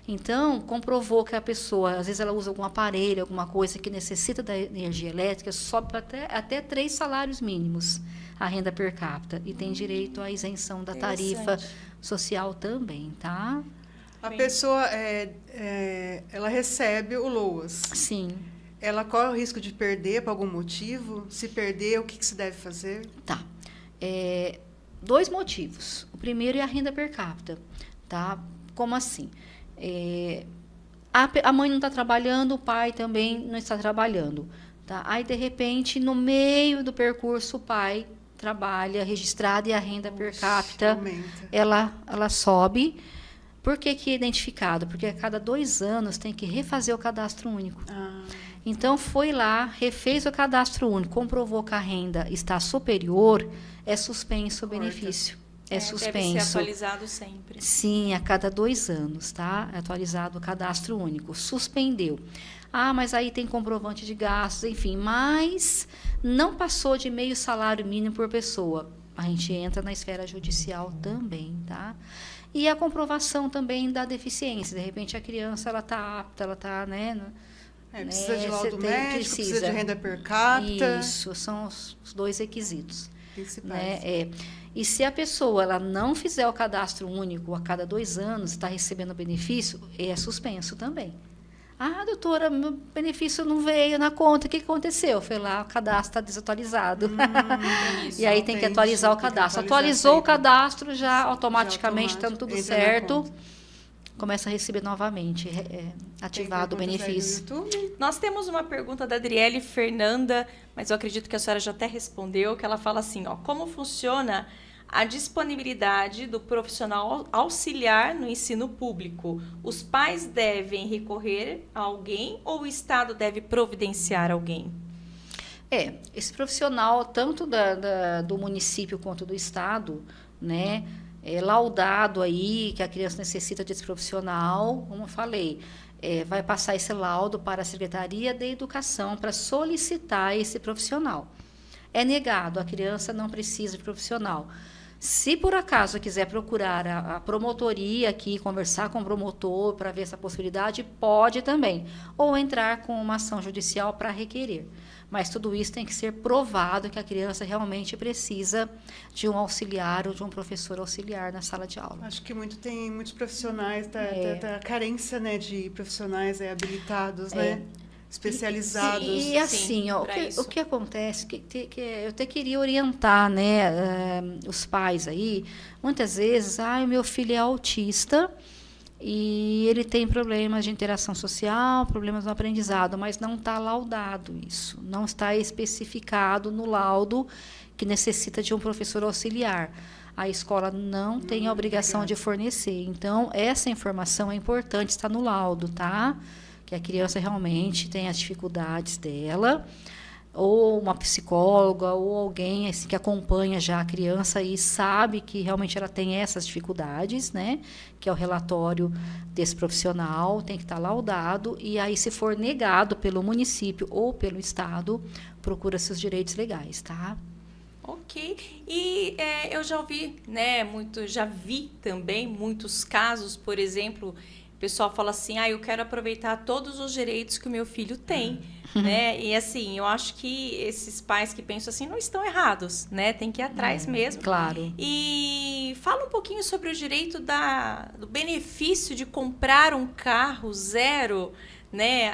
Então, comprovou que a pessoa, às vezes ela usa algum aparelho, alguma coisa que necessita da energia elétrica, sobe até 3 salários mínimos a renda per capita e tem direito à isenção da tarifa social também, tá? A pessoa, ela recebe o LOAS. Sim. Ela corre o risco de perder por algum motivo? Se perder, o que se deve fazer? Tá. 2 motivos. O primeiro é a renda per capita, tá? Como assim? A mãe não está trabalhando, o pai também não está trabalhando, tá? Aí, de repente, no meio do percurso, o pai trabalha registrado e a renda per capita, ela sobe. Por que é identificado? Porque a cada 2 anos tem que refazer o cadastro único. Então, foi lá, refez o cadastro único, comprovou que a renda está superior, é suspenso o benefício. Suspenso. Deve ser atualizado sempre. Sim, a cada 2 anos, tá? É atualizado o cadastro único. Suspendeu. Mas aí tem comprovante de gastos, enfim. Mas não passou de meio salário mínimo por pessoa. A gente entra na esfera judicial também, tá? E a comprovação também da deficiência. De repente, a criança, ela está apta, ela está, né? Precisa de laudo médico, precisa de renda per capita. Isso, são os 2 requisitos. Principais. Né? E se a pessoa ela não fizer o cadastro único a cada 2 anos, está recebendo benefício, é suspenso também. Doutora, meu benefício não veio na conta, o que aconteceu? Foi lá, o cadastro está desatualizado. E aí tem que atualizar o cadastro. Atualizou o cadastro, já automaticamente, estando tudo certo, começa a receber novamente, ativado o benefício. Nós temos uma pergunta da Adriele Fernanda, mas eu acredito que a senhora já até respondeu, que ela fala assim, como funciona a disponibilidade do profissional auxiliar no ensino público? Os pais devem recorrer a alguém ou o Estado deve providenciar alguém? Esse profissional, tanto do município quanto do Estado, né, laudado aí, que a criança necessita desse profissional, como eu falei, vai passar esse laudo para a Secretaria de Educação para solicitar esse profissional. É negado, a criança não precisa de profissional. Se por acaso quiser procurar a promotoria aqui, conversar com o promotor para ver essa possibilidade, pode também. Ou entrar com uma ação judicial para requerer. Mas tudo isso tem que ser provado que a criança realmente precisa de um auxiliar ou de um professor auxiliar na sala de aula. Acho que tem muitos profissionais, da carência, né, de profissionais habilitados, né? Especializados. E assim, ó, o que acontece, que eu até queria orientar, né, os pais aí, muitas vezes, o meu filho é autista e ele tem problemas de interação social, problemas no aprendizado, mas não está laudado isso, não está especificado no laudo que necessita de um professor auxiliar. A escola não tem a obrigação de fornecer. Então, essa informação é importante, está no laudo, tá? Que a criança realmente tem as dificuldades dela, ou uma psicóloga, ou alguém assim, que acompanha já a criança e sabe que realmente ela tem essas dificuldades, né? Que é o relatório desse profissional, tem que estar laudado, e aí, se for negado pelo município ou pelo Estado, procura seus direitos legais, tá? Ok. E eu já ouvi, né, já vi também muitos casos, por exemplo, o pessoal fala assim, eu quero aproveitar todos os direitos que o meu filho tem, né? E assim, eu acho que esses pais que pensam assim não estão errados, né? Tem que ir atrás mesmo. Claro. E fala um pouquinho sobre o direito do benefício de comprar um carro zero, né,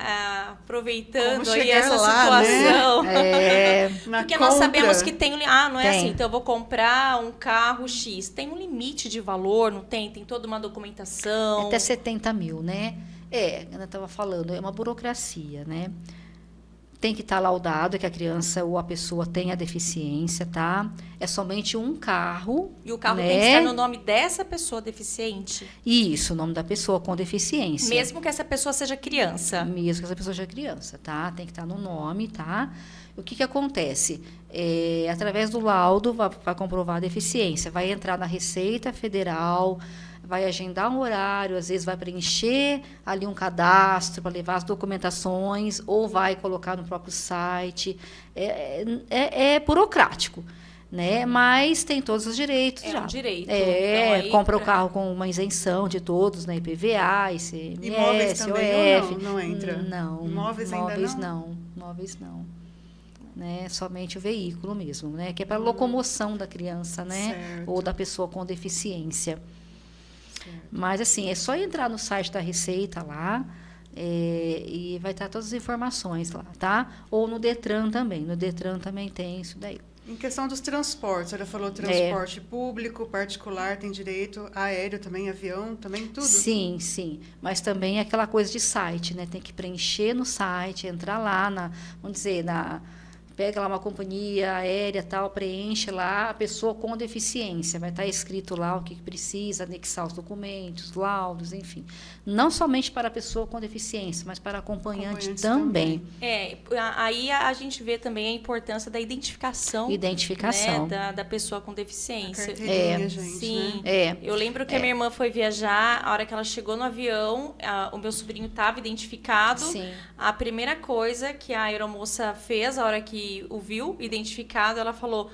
aproveitando aí essa lá, situação. Né? Porque nós sabemos que tem não é tem. assim, então eu vou comprar um carro X. Tem um limite de valor, não tem? Tem toda uma documentação. Até 70 mil, né? Eu estava falando, é uma burocracia, né? Tem que estar laudado que a criança ou a pessoa tenha deficiência, tá? É somente um carro. E o carro né? tem que estar no nome dessa pessoa deficiente? Isso, o nome da pessoa com deficiência. Mesmo que essa pessoa seja criança? Mesmo que essa pessoa seja criança, tá? Tem que estar no nome, tá? O que acontece? Através do laudo, vai comprovar a deficiência. Vai entrar na Receita Federal, vai agendar um horário, às vezes vai preencher ali um cadastro para levar as documentações, ou vai colocar no próprio site. É burocrático, né? Mas tem todos os direitos já. É um direito. Então, compra o carro com uma isenção de todos, né? IPVA, ICMS, Imóveis também OF. ou não entra? Não. Imóveis ainda não? Móveis não. Né? Somente o veículo mesmo, né? Que é para locomoção da criança, né? Certo. Ou da pessoa com deficiência. Mas, assim, é só entrar no site da Receita lá e vai estar todas as informações lá, tá? Ou no Detran também. No Detran também tem isso daí. Em questão dos transportes, a senhora falou transporte público, particular, tem direito, aéreo também, avião, também, tudo? Sim, sim. Mas também é aquela coisa de site, né? Tem que preencher no site, entrar lá vamos dizer, pega lá uma companhia aérea, tal, preenche lá a pessoa com deficiência. Vai estar escrito lá o que precisa, anexar os documentos, laudos, enfim. Não somente para a pessoa com deficiência, mas para acompanhante também. Aí a gente vê também a importância da identificação. Né, da pessoa com deficiência. A carteirinha, gente, sim. Né? Eu lembro que a minha irmã foi viajar, a hora que ela chegou no avião, o meu sobrinho estava identificado. Sim. A primeira coisa que a aeromoça fez, a hora que o viu identificado, ela falou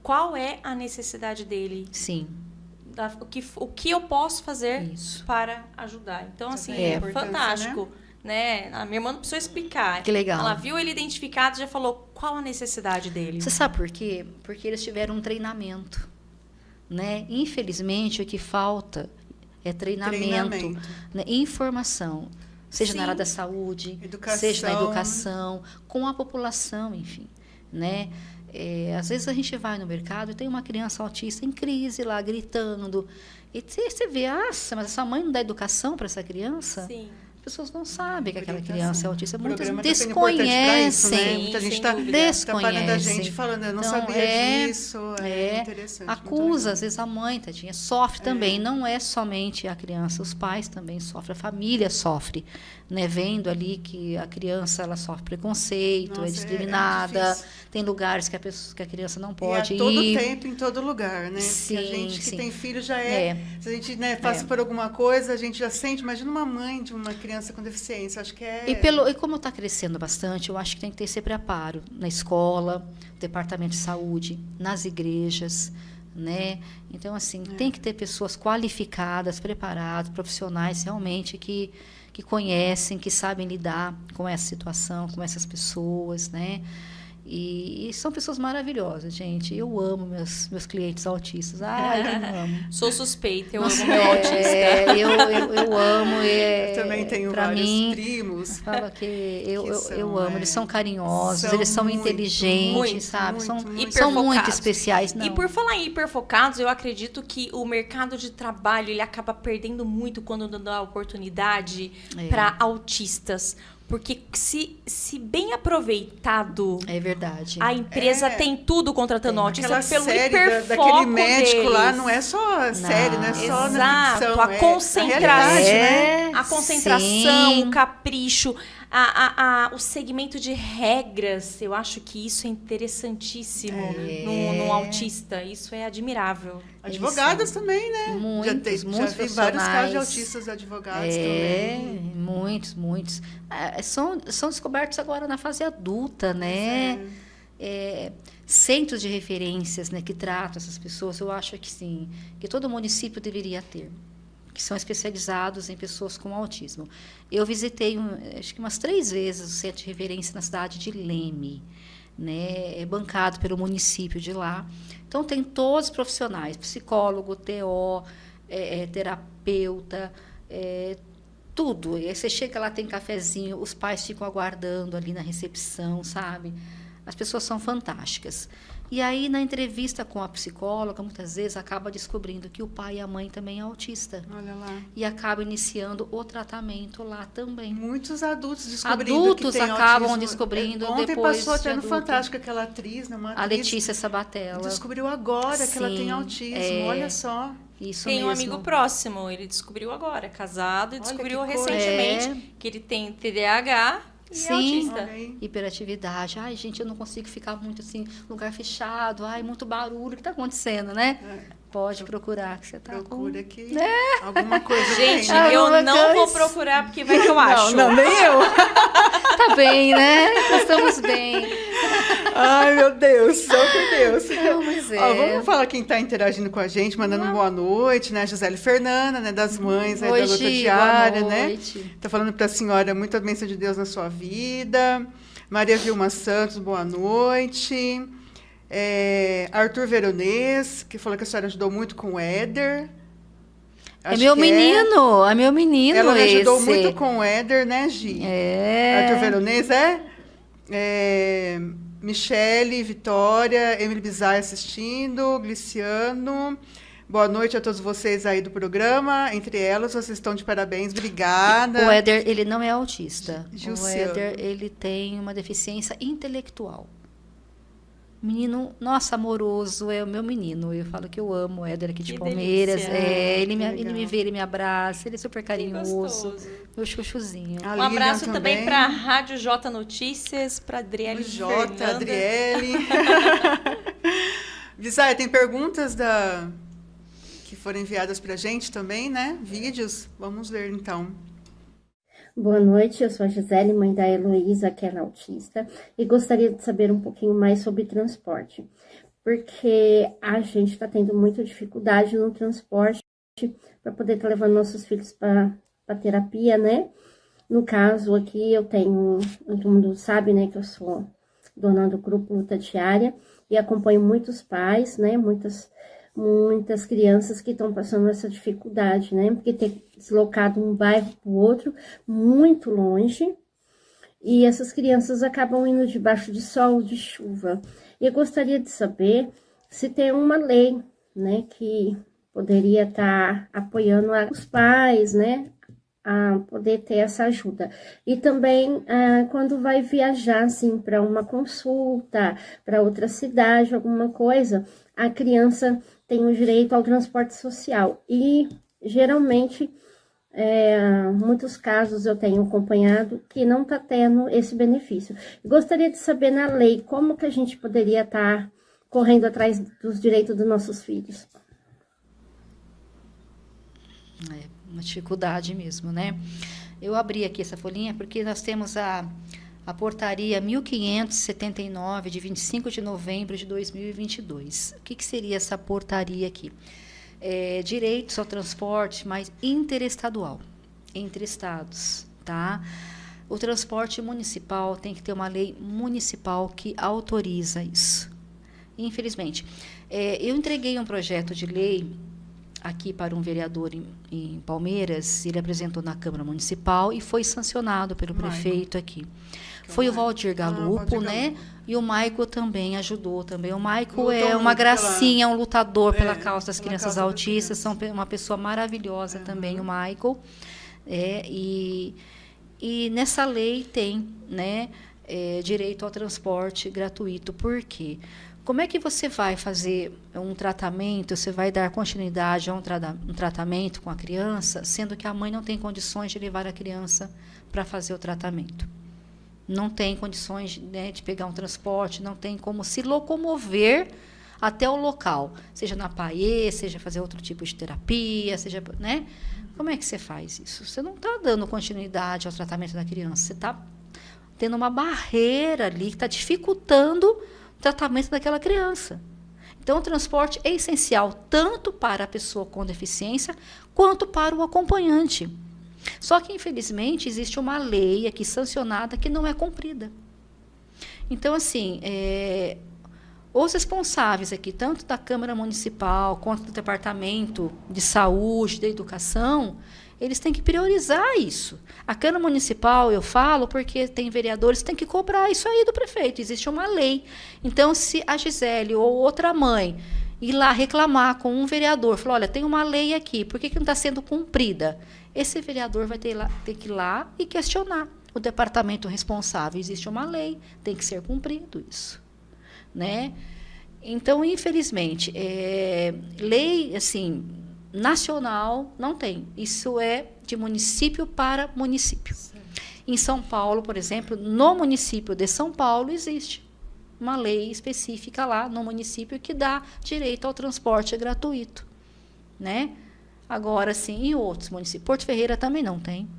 qual é a necessidade dele. Sim. O que eu posso fazer Isso. para ajudar. Então, assim, É fantástico. Né? A minha irmã não precisou explicar. Que legal. Ela viu ele identificado e já falou qual a necessidade dele. Você sabe por quê? Porque eles tiveram um treinamento. Né? Infelizmente, o que falta é treinamento. Né? Informação. Seja na área da saúde, seja na educação, com a população, enfim. Né? Às vezes a gente vai no mercado e tem uma criança autista em crise lá, gritando. E você vê, mas essa mãe não dá educação para essa criança? Sim. As pessoas não sabem que aquela criança é autista. Muitas desconhecem. Isso, né? Muita gente está desconhece. A gente falando, eu não sabia disso. É interessante. Acusa, às vezes a mãe, tadinha, sofre também. Não é somente a criança, os pais também sofrem, a família sofre. Né? Vendo ali que a criança ela sofre preconceito, é discriminada. Tem lugares que a criança não pode ir. E a todo tempo, em todo lugar, né? Sim, porque a gente que tem filho já se a gente passa por alguma coisa, a gente já sente. Imagina uma mãe de uma criança com deficiência, acho que E como está crescendo bastante, eu acho que tem que ter esse preparo na escola, no departamento de saúde, nas igrejas, né? Então, assim, tem que ter pessoas qualificadas, preparadas, profissionais realmente que que conhecem, que sabem lidar com essa situação, com essas pessoas, né? E são pessoas maravilhosas, gente. Eu amo meus clientes autistas. Ai, eu amo. Sou suspeita, eu amo meu autista. Eu amo. Eu também tenho vários primos. Falo que eu amo. Eles são carinhosos, eles são inteligentes, sabe? São muito especiais. Não. E por falar em hiperfocados, eu acredito que o mercado de trabalho ele acaba perdendo muito quando dá oportunidade para autistas. Porque se bem aproveitado... É verdade. A empresa tem tudo contratando autista pelo hiperfoco daquele médico deles. Lá não é só série, não é só na ficção. A concentração, né? A concentração, o capricho, o segmento de regras. Eu acho que isso é interessantíssimo no autista. Isso é admirável. Advogadas também, né? Muitos já vi vários casos de autistas advogados também. Muitos. São descobertos agora na fase adulta, né? Centros de referências, né, que tratam essas pessoas, eu acho que sim, que todo município deveria ter, que são especializados em pessoas com autismo. Eu visitei, acho que umas 3 vezes o centro de referência na cidade de Leme, né? É bancado pelo município de lá. Então, tem todos os profissionais, psicólogo, TO, terapeuta, tudo. E aí você chega lá, tem cafezinho, os pais ficam aguardando ali na recepção, sabe? As pessoas são fantásticas. E aí, na entrevista com a psicóloga, muitas vezes acaba descobrindo que o pai e a mãe também é autista. Olha lá. E acaba iniciando o tratamento lá também. Muitos adultos descobrindo que tem acabam autismo. descobrindo Ontem depois passou até no adulto. Fantástico aquela atriz, né? Uma A atriz Letícia Sabatella. descobriu agora que ela tem autismo. Olha só. Isso tem mesmo. Um amigo próximo, ele descobriu agora, é casado, e descobriu recentemente que ele tem TDAH e é autista. Hiperatividade. Ai, gente, eu não consigo ficar muito assim, lugar fechado. Ai, muito barulho. O que está acontecendo, né? Pode procurar, que você tá Procura com... que alguma coisa gente, tem, né? eu não vou procurar, porque vai que eu acho. Não, nem eu. Tá bem, né? Nós estamos bem. Ai, meu Deus, só por Deus. Vamos falar quem está interagindo com a gente, mandando boa noite, né? Gisele Fernanda, né? Das mães aí da luta diária, né? Tá falando para a senhora, muita bênção de Deus na sua vida. Maria Vilma Santos, boa noite. Arthur Veronês, que falou que a senhora ajudou muito com o Éder. É meu menino. Ela me ajudou esse. muito com o Éder, né, Gi? Arthur Veronês, Michele, Vitória, Emily Bizarre assistindo, Gliciano. Boa noite a todos vocês aí do programa. Entre elas, vocês estão de parabéns. Obrigada. O Éder, ele não é autista. Gilciano. O Éder, ele tem uma deficiência intelectual. Menino, nossa, amoroso, é o meu menino. Eu falo que eu amo o Éder aqui de Palmeiras. Ele me vê, ele me abraça, ele é super carinhoso. Meu chuchuzinho. Um abraço também para a Rádio J Notícias, para Adriele Fernanda. Adriele. Visaya, tem perguntas que foram enviadas para a gente também, né? Vídeos. Vamos ler, então. Boa noite, eu sou a Gisele, mãe da Heloísa, que é autista, e gostaria de saber um pouquinho mais sobre transporte, porque a gente está tendo muita dificuldade no transporte para poder estar levando nossos filhos para terapia, né? No caso aqui, todo mundo sabe, né, que eu sou dona do grupo Luta Diária e acompanho muitos pais, né, muitas crianças que estão passando essa dificuldade, né? Porque tem deslocado um bairro para o outro, muito longe, e essas crianças acabam indo debaixo de sol, de chuva. E eu gostaria de saber se tem uma lei, né, que poderia estar apoiando os pais, né, a poder ter essa ajuda. E também, quando vai viajar, assim, para uma consulta, para outra cidade, alguma coisa, a criança tem o direito ao transporte social. E, geralmente, muitos casos eu tenho acompanhado que não está tendo esse benefício. Gostaria de saber, na lei, como que a gente poderia estar correndo atrás dos direitos dos nossos filhos. Uma dificuldade mesmo, né? Eu abri aqui essa folhinha porque nós temos a portaria 1579, de 25 de novembro de 2022. O que seria essa portaria aqui? Direitos ao transporte, mas interestadual, entre estados. tá? O transporte municipal tem que ter uma lei municipal que autoriza isso. Infelizmente, eu entreguei um projeto de lei aqui para um vereador em Palmeiras, ele apresentou na Câmara Municipal e foi sancionado pelo prefeito aqui. Foi o Valdir Galupo, né? E o Maico também ajudou também. O Maico é uma gracinha, um lutador pela causa das crianças autistas, são uma pessoa maravilhosa também, o Maico. E nessa lei tem, né, direito ao transporte gratuito. Por quê? Como é que você vai fazer um tratamento, você vai dar continuidade a um tratamento com a criança, sendo que a mãe não tem condições de levar a criança para fazer o tratamento? Não tem condições, né, de pegar um transporte, não tem como se locomover até o local, seja na PAE, seja fazer outro tipo de terapia, seja, né? Como é que você faz isso? Você não está dando continuidade ao tratamento da criança, você está tendo uma barreira ali que está dificultando o tratamento daquela criança. Então, o transporte é essencial tanto para a pessoa com deficiência quanto para o acompanhante. Só que, infelizmente, existe uma lei aqui sancionada que não é cumprida. Então, assim, os responsáveis aqui, tanto da Câmara Municipal quanto do Departamento de Saúde, da Educação, eles têm que priorizar isso. A Câmara Municipal, eu falo, porque tem vereadores que têm que cobrar isso aí do prefeito. Existe uma lei. Então, se a Gisele ou outra mãe ir lá reclamar com um vereador, falar, olha, tem uma lei aqui, por que não está sendo cumprida? Esse vereador vai ter que ir lá e questionar o departamento responsável. Existe uma lei, tem que ser cumprido isso, né? Então, infelizmente, lei assim nacional não tem. Isso é de município para município. Sim. Em São Paulo, por exemplo, no município de São Paulo existe uma lei específica lá no município que dá direito ao transporte gratuito, né? Agora, sim, em outros municípios. Porto Ferreira também não tem.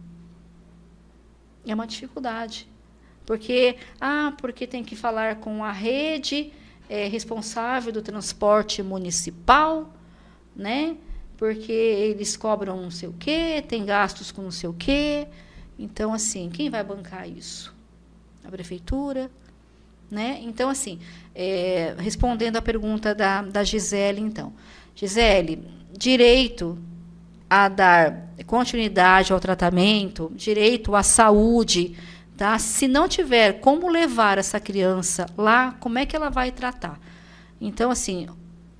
É uma dificuldade. Porque tem que falar com a rede responsável do transporte municipal, né? Porque eles cobram não sei o quê, tem gastos com não sei o quê. Então, assim, quem vai bancar isso? A prefeitura, né? Então, assim, respondendo à pergunta da Gisele, então. Gisele, direito a dar continuidade ao tratamento, direito à saúde, tá? Se não tiver como levar essa criança lá, como é que ela vai tratar? Então, assim,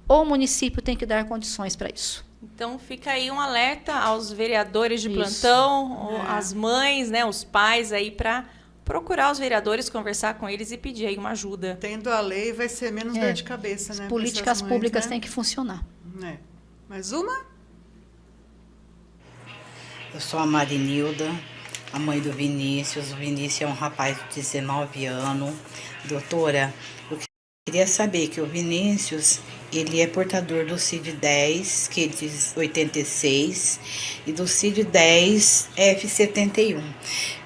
o município tem que dar condições para isso. Então, fica aí um alerta aos vereadores de plantão, às mães, né, os pais aí, para procurar os vereadores, conversar com eles e pedir aí uma ajuda. Tendo a lei, vai ser menos dor de cabeça, né? As políticas públicas têm que funcionar. Mais uma? Eu sou a Marinilda, a mãe do Vinícius. O Vinícius é um rapaz de 19 anos. Doutora, eu queria saber que o Vinícius, ele é portador do CID-10, que é de 86, e do CID-10 F71.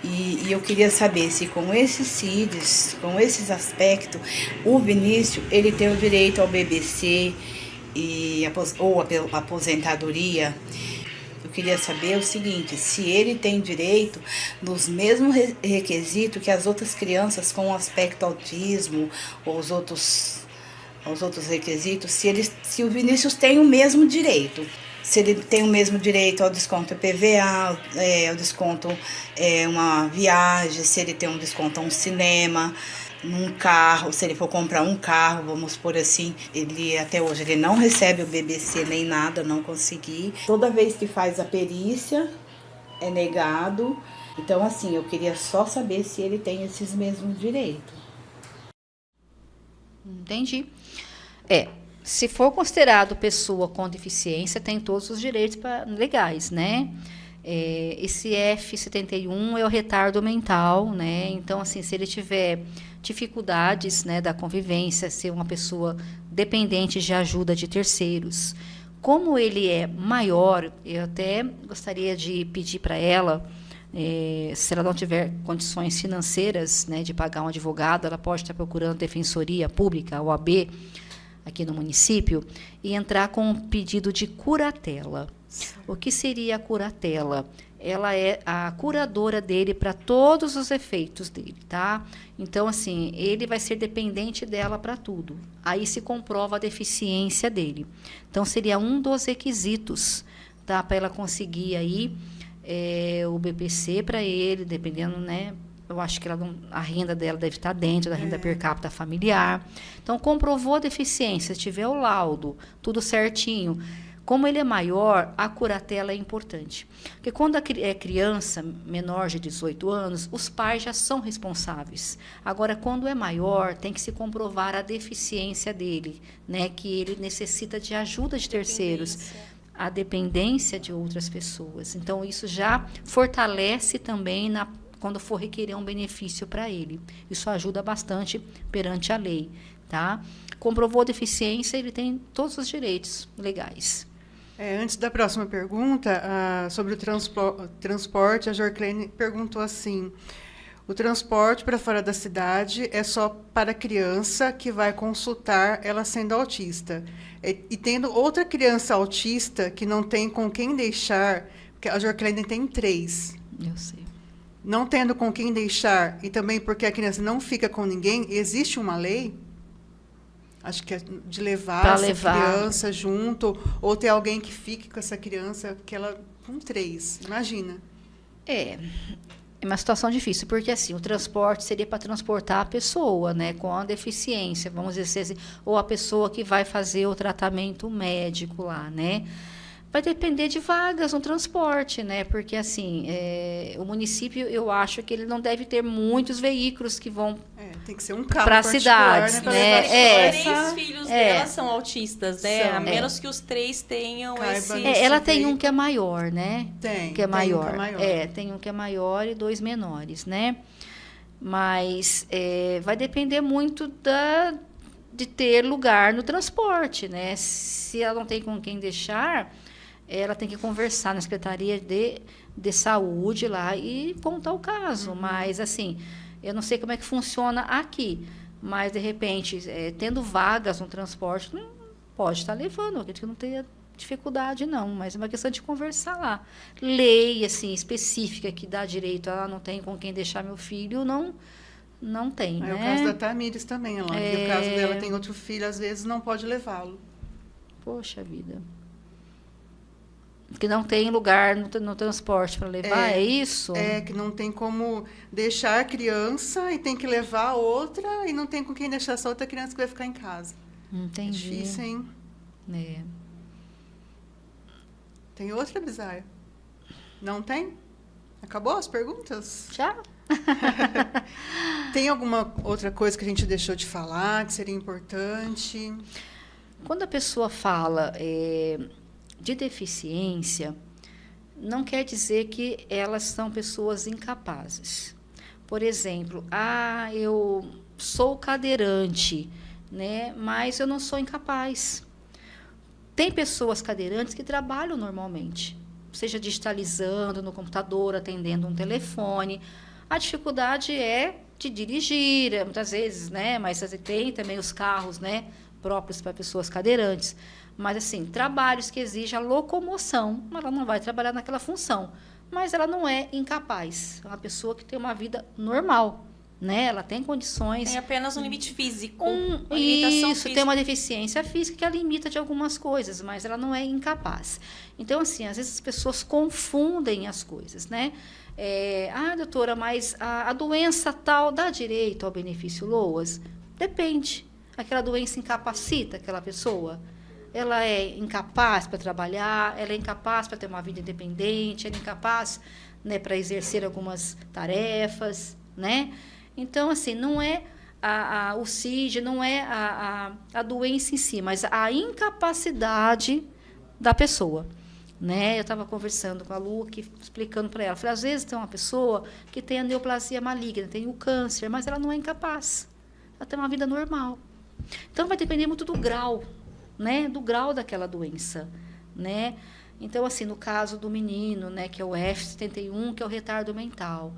E eu queria saber se com esses CIDs, com esses aspectos, o Vinícius, ele tem o direito ao BBC ou a aposentadoria. Eu queria saber o seguinte, se ele tem direito nos mesmos requisitos que as outras crianças com aspecto autismo, ou os outros requisitos, se o Vinícius tem o mesmo direito. Se ele tem o mesmo direito ao desconto PVA, ao desconto uma viagem, se ele tem um desconto a um cinema, num carro, se ele for comprar um carro, vamos por assim, ele até hoje ele não recebe o BBC nem nada, não consegui. Toda vez que faz a perícia, é negado. Então, assim, eu queria só saber se ele tem esses mesmos direitos. Entendi. Se for considerado pessoa com deficiência, tem todos os direitos legais, né? Esse F71 é o retardo mental, né? Então, assim, se ele tiver dificuldades, né, da convivência, ser uma pessoa dependente de ajuda de terceiros, como ele é maior, eu até gostaria de pedir para ela, se ela não tiver condições financeiras, né, de pagar um advogado, ela pode estar procurando Defensoria Pública, OAB, aqui no município, e entrar com um pedido de curatela. O que seria a curatela? ela é a curadora dele para todos os efeitos dele, tá? Então, assim, ele vai ser dependente dela para tudo. Aí se comprova a deficiência dele. Então, seria um dos requisitos, tá? Para ela conseguir aí o BPC para ele, dependendo, né? Eu acho que a renda dela deve estar dentro da renda per capita familiar. Então, comprovou a deficiência, se tiver o laudo, tudo certinho. Como ele é maior, a curatela é importante. Porque quando é criança, menor de 18 anos, os pais já são responsáveis. Agora, quando é maior, tem que se comprovar a deficiência dele, né? Que ele necessita de ajuda de terceiros, a dependência de outras pessoas. Então, isso já fortalece também quando for requerer um benefício para ele. Isso ajuda bastante perante a lei, tá? Comprovou a deficiência, ele tem todos os direitos legais. Antes da próxima pergunta, sobre o transporte, a Jorclene perguntou assim: o transporte para fora da cidade é só para criança que vai consultar, ela sendo autista. E tendo outra criança autista que não tem com quem deixar, porque a Jorclene tem 3. Eu sei. Não tendo com quem deixar, e também porque a criança não fica com ninguém, existe uma lei? Acho que é de levar criança junto, ou ter alguém que fique com essa criança, que ela com 3, imagina. É uma situação difícil, porque assim, o transporte seria para transportar a pessoa, né, com a deficiência, vamos dizer assim, ou a pessoa que vai fazer o tratamento médico lá, né? Vai depender de vagas no transporte, né? Porque, assim, o município, eu acho que ele não deve ter muitos veículos que vão tem que ser um carro para cidades, né? Os 3 filhos dela são autistas, né? A menos que os 3 tenham ela tem um que é maior, né? Tem. Que é maior. Tem um que é maior e 2 menores, né? Mas vai depender muito de ter lugar no transporte, né? Se ela não tem com quem deixar, ela tem que conversar na Secretaria de Saúde lá e contar o caso. Mas, assim, eu não sei como é que funciona aqui, mas, de repente, tendo vagas no transporte, não pode estar levando. Eu acredito que não tenha dificuldade, não, mas é uma questão de conversar lá. Lei, assim, específica que dá direito a não tem com quem deixar meu filho, não tem, né? É o caso da Tamires também, ela. Que o caso dela tem outro filho, às vezes não pode levá-lo. Poxa vida. Que não tem lugar no transporte para levar, é isso? Que não tem como deixar a criança e tem que levar a outra e não tem com quem deixar essa outra criança que vai ficar em casa. Entendi. É difícil, hein? Tem outra, Bizarra? Não tem? Acabou as perguntas? Já. Tem alguma outra coisa que a gente deixou de falar, que seria importante? Quando a pessoa fala de deficiência, não quer dizer que elas são pessoas incapazes. Por exemplo, eu sou cadeirante, né, mas eu não sou incapaz. Tem pessoas cadeirantes que trabalham normalmente, seja digitalizando no computador, atendendo um telefone. A dificuldade é de dirigir, muitas vezes, né, mas tem também os carros, né, próprios para pessoas cadeirantes. Mas, assim, trabalhos que exigem a locomoção, ela não vai trabalhar naquela função. Mas ela não é incapaz. É uma pessoa que tem uma vida normal, né? Ela tem condições... Tem apenas um limite físico. Uma limitação física. Tem uma deficiência física que a limita de algumas coisas, mas ela não é incapaz. Então, assim, às vezes as pessoas confundem as coisas, né? Doutora, mas a doença tal dá direito ao benefício LOAS? Depende. Aquela doença incapacita aquela pessoa? Ela é incapaz para trabalhar, ela é incapaz para ter uma vida independente, ela é incapaz, né, para exercer algumas tarefas, né? Então, assim, não é o CID, não é a doença em si, mas a incapacidade da pessoa, né? Eu estava conversando com a Lu, explicando para ela. Falei, às vezes tem uma pessoa que tem a neoplasia maligna, tem o câncer, mas ela não é incapaz. Ela tem uma vida normal. Então, vai depender muito do grau, né, do grau daquela doença, né? Então, assim, no caso do menino, né, que é o F71, que é o retardo mental,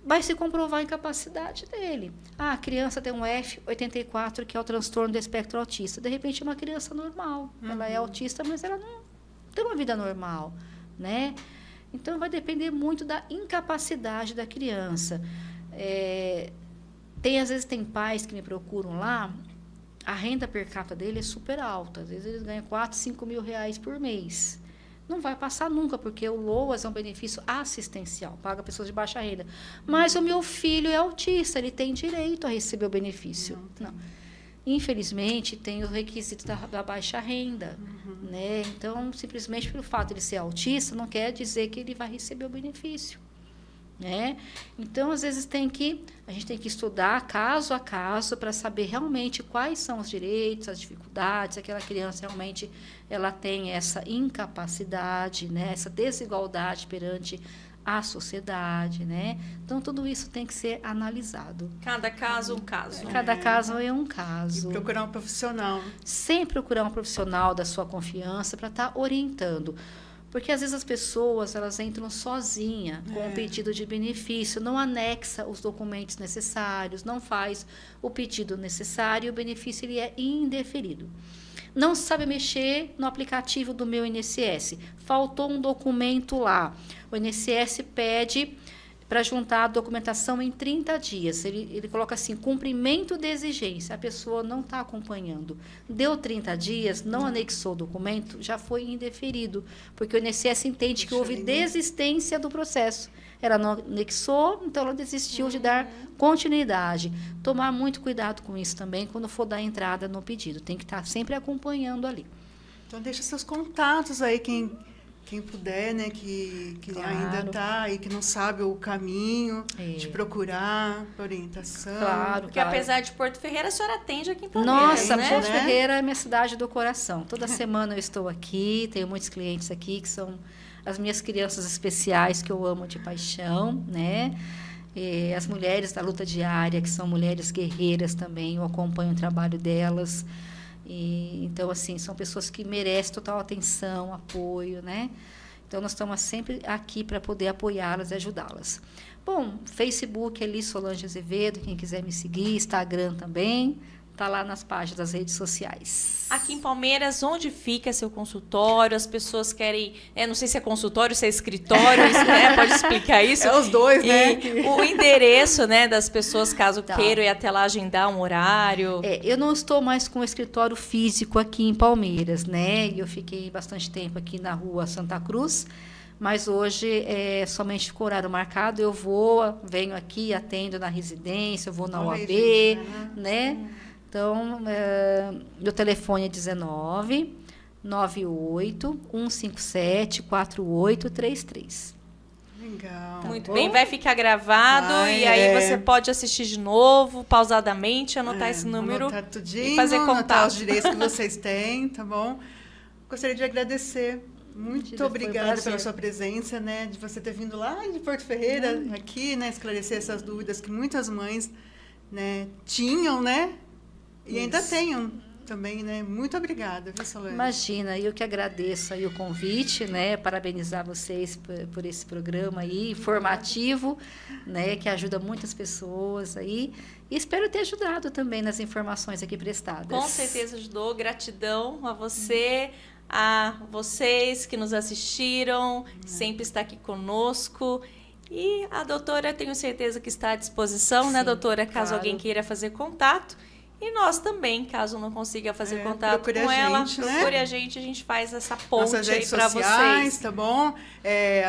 vai se comprovar a incapacidade dele. A criança tem um F84, que é o transtorno do espectro autista. De repente, é uma criança normal. Ela é autista, mas ela não tem uma vida normal, né? Então, vai depender muito da incapacidade da criança. Às vezes, tem pais que me procuram lá, a renda per capita dele é super alta. Às vezes, eles ganham 4, 5 mil reais por mês. Não vai passar nunca, porque o LOAS é um benefício assistencial, paga pessoas de baixa renda. Mas o meu filho é autista, ele tem direito a receber o benefício. Não. Infelizmente, tem os requisitos da baixa renda. Né? Então, simplesmente pelo fato de ele ser autista, não quer dizer que ele vai receber o benefício. Né? Então, às vezes, a gente tem que estudar caso a caso para saber realmente quais são os direitos, as dificuldades, se aquela criança realmente ela tem essa incapacidade, né? Essa desigualdade perante a sociedade. Né? Então, tudo isso tem que ser analisado. Cada caso um caso. Cada caso é um caso. E procurar um profissional. Sempre procurar um profissional da sua confiança para estar orientando. Porque, às vezes, as pessoas elas entram sozinhas com um pedido de benefício, não anexa os documentos necessários, não faz o pedido necessário e o benefício ele é indeferido. Não sabe mexer no aplicativo do meu INSS. Faltou um documento lá. O INSS pede para juntar a documentação em 30 dias. Ele coloca assim, cumprimento de exigência. A pessoa não está acompanhando. Deu 30 dias, não anexou o documento, já foi indeferido, porque o INSS entende que houve desistência do processo. Ela não anexou, então ela desistiu de dar continuidade. Tomar muito cuidado com isso também, quando for dar entrada no pedido. Tem que estar sempre acompanhando ali. Então, deixa seus contatos aí, quem puder, né, que Claro. ainda está aí, que não sabe o caminho de procurar orientação. Claro, Porque apesar de Porto Ferreira, a senhora atende aqui em Palmeiras, Nossa, né? Porto Ferreira é minha cidade do coração. Toda semana eu estou aqui, tenho muitos clientes aqui que são as minhas crianças especiais que eu amo de paixão, né? E as mulheres da luta diária, que são mulheres guerreiras também, eu acompanho o trabalho delas. Então, assim, são pessoas que merecem total atenção, apoio, né? Então, nós estamos sempre aqui para poder apoiá-las e ajudá-las. Bom, Facebook ali, Solange Azevedo, quem quiser me seguir, Instagram também, está lá nas páginas das redes sociais. Aqui em Palmeiras, onde fica seu consultório? As pessoas querem... não sei se é consultório, se é escritório, né? Pode explicar isso? É os dois, né? E o endereço, né, das pessoas, caso queiram ir até lá agendar um horário. Eu não estou mais com o escritório físico aqui em Palmeiras, né? Eu fiquei bastante tempo aqui na rua Santa Cruz, mas hoje é somente com horário marcado. Eu venho aqui, atendo na residência, eu vou na Olha aí, OAB, gente, né? Então, meu telefone é 19 98 157 4833. Legal. Muito bem, vai ficar gravado e aí você pode assistir de novo, pausadamente, anotar esse número anotar tudinho, e fazer anotar contato. os direitos que vocês têm, tá bom? Gostaria de agradecer. Muito Foi um obrigada prazer. pela sua presença, né? De você ter vindo lá de Porto Ferreira, aqui, né? Esclarecer essas dúvidas que muitas mães, né, tinham, né? E ainda tenham também, né? Muito obrigada, viu, Solange? Imagina, eu que agradeço aí o convite, né? Parabenizar vocês por esse programa aí, informativo, né? Que ajuda muitas pessoas aí. E espero ter ajudado também nas informações aqui prestadas. Com certeza ajudou. Gratidão a você, a vocês que nos assistiram, sempre está aqui conosco. E a doutora, tenho certeza que está à disposição, né, doutora? Caso claro. alguém queira fazer contato. E nós também, caso não consiga fazer contato procure com a ela, gente, né? procure a gente faz essa ponte Nossas aí redes para sociais, vocês. tá bom?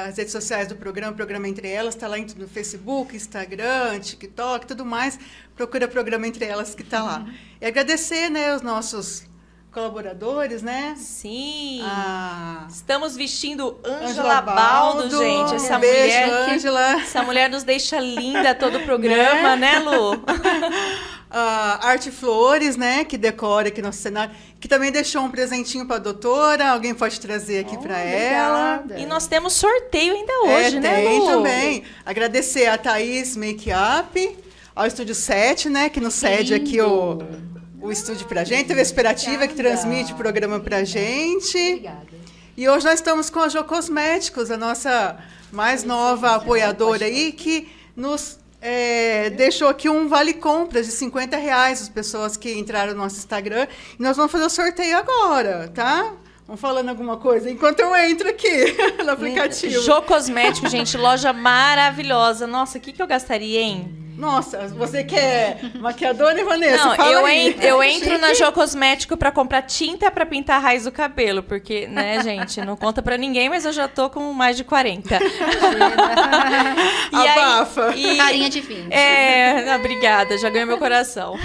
As redes sociais do programa, Programa Entre Elas, tá lá no Facebook, Instagram, TikTok, tudo mais. Procura Programa Entre Elas que tá lá. E agradecer, né, os nossos colaboradores, né? Sim. A Estamos vestindo Ângela Ângela Baldo, gente. Essa beijo, mulher que Ângela. essa mulher nos deixa linda todo o programa, né, Lu? A Arte Flores, né, que decora aqui nosso cenário, que também deixou um presentinho para a doutora. Alguém pode trazer aqui para ela. Obrigada. E nós temos sorteio ainda hoje, né, tem Lu? também. Agradecer a Thaís Make-up, ao Estúdio 7, né, que nos cede aqui o estúdio pra gente, teve a Esperativa que transmite o programa pra gente. Obrigada. E hoje nós estamos com a Jo Cosméticos, a nossa mais nova apoiadora aí, que nos deixou aqui um vale-compras de R$50, as pessoas que entraram no nosso Instagram. E nós vamos fazer o sorteio agora, tá? Vão falando alguma coisa enquanto eu entro aqui no aplicativo. Jô Cosméticos, gente, loja maravilhosa. Nossa, o que eu gastaria, hein? Nossa, você que é maquiadora, Vanessa? Não, fala eu, aí. eu entro na Jô Cosmético pra comprar tinta pra pintar a raiz do cabelo, porque, né, gente, não conta pra ninguém, mas eu já tô com mais de 40. Abafa. Carinha de 20. Obrigada, já ganhou meu coração.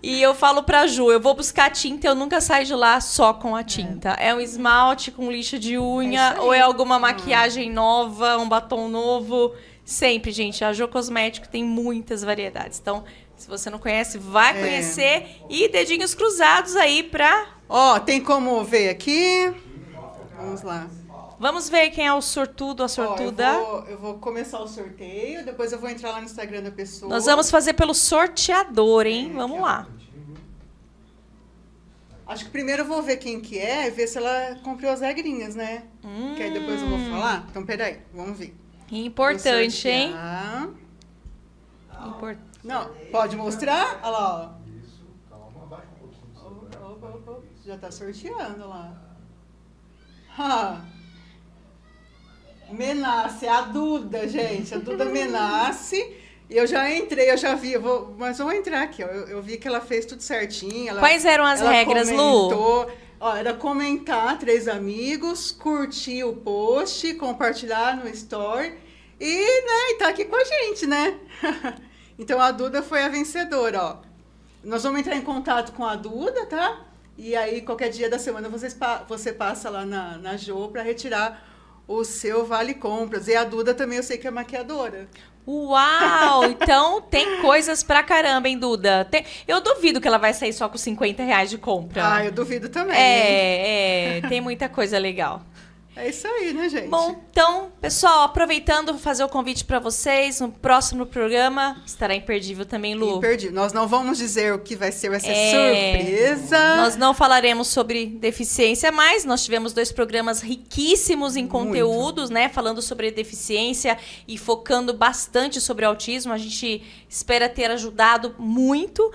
E eu falo pra Ju, eu vou buscar tinta, eu nunca saio de lá só com a tinta. É um esmalte com lixa de unha, ou é alguma maquiagem nova, um batom novo. Sempre, gente, a Jô Cosmético tem muitas variedades. Então, se você não conhece, vai conhecer. E dedinhos cruzados aí pra... Ó, tem como ver aqui? Vamos lá. Vamos ver quem é o sortudo, a sortuda. Ó, eu vou começar o sorteio, depois eu vou entrar lá no Instagram da pessoa. Nós vamos fazer pelo sorteador, hein? Vamos lá. Acho que primeiro eu vou ver quem que é e ver se ela cumpriu as regrinhas, né? Que aí depois eu vou falar. Então, peraí, vamos ver. Importante, hein? Não, pode mostrar? Olha lá, ó. Isso, calma, abaixa um pouquinho. Opa. Já tá sorteando lá. Ah. Menace, a Duda, gente. A Duda Menace. E eu já entrei, eu já vi. Mas eu vou entrar aqui, ó. Eu vi que ela fez tudo certinho. Quais eram as regras, comentou, Lu? Ó, era comentar 3 amigos, curtir o post, compartilhar no story e tá aqui com a gente, né? Então a Duda foi a vencedora, ó. Nós vamos entrar em contato com a Duda, tá? E aí qualquer dia da semana você passa lá na Jô para retirar o seu vale compras. E a Duda também eu sei que é maquiadora. Uau! Então tem coisas pra caramba, hein, Duda? Eu duvido que ela vai sair só com R$50 de compra. Ah, eu duvido também. Tem muita coisa legal. É isso aí, né, gente? Bom, então, pessoal, aproveitando, vou fazer o convite para vocês. No próximo programa estará imperdível também, Lu. Imperdível. Nós não vamos dizer o que vai ser surpresa. Nós não falaremos sobre deficiência, mas nós tivemos 2 programas riquíssimos em conteúdos, né? Falando sobre deficiência e focando bastante sobre autismo. A gente espera ter ajudado muito.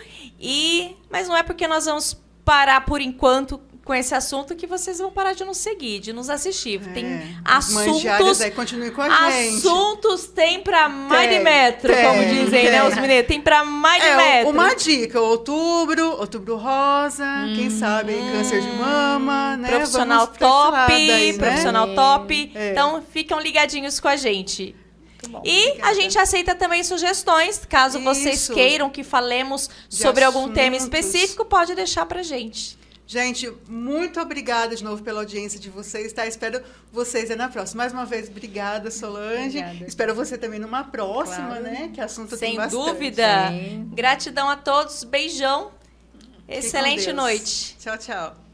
Mas não é porque nós vamos parar por enquanto com esse assunto que vocês vão parar de nos seguir, de nos assistir. Tem assuntos... Aí, continue com a gente. Assuntos tem pra mais de metro, como dizem, né, os mineiros. Tem pra mais de metro. Uma dica, outubro rosa, quem sabe aí, câncer de mama, né? Profissional top, profissional top. Então, ficam ligadinhos com a gente. E a gente aceita também sugestões, caso vocês queiram que falemos sobre algum tema específico, pode deixar pra gente. Gente, muito obrigada de novo pela audiência de vocês, tá? Espero vocês na próxima. Mais uma vez, obrigada, Solange. Obrigada. Espero você também numa próxima, né? Que assunto tem bastante. Sem dúvida. Gratidão a todos, beijão. Excelente noite. Tchau, tchau.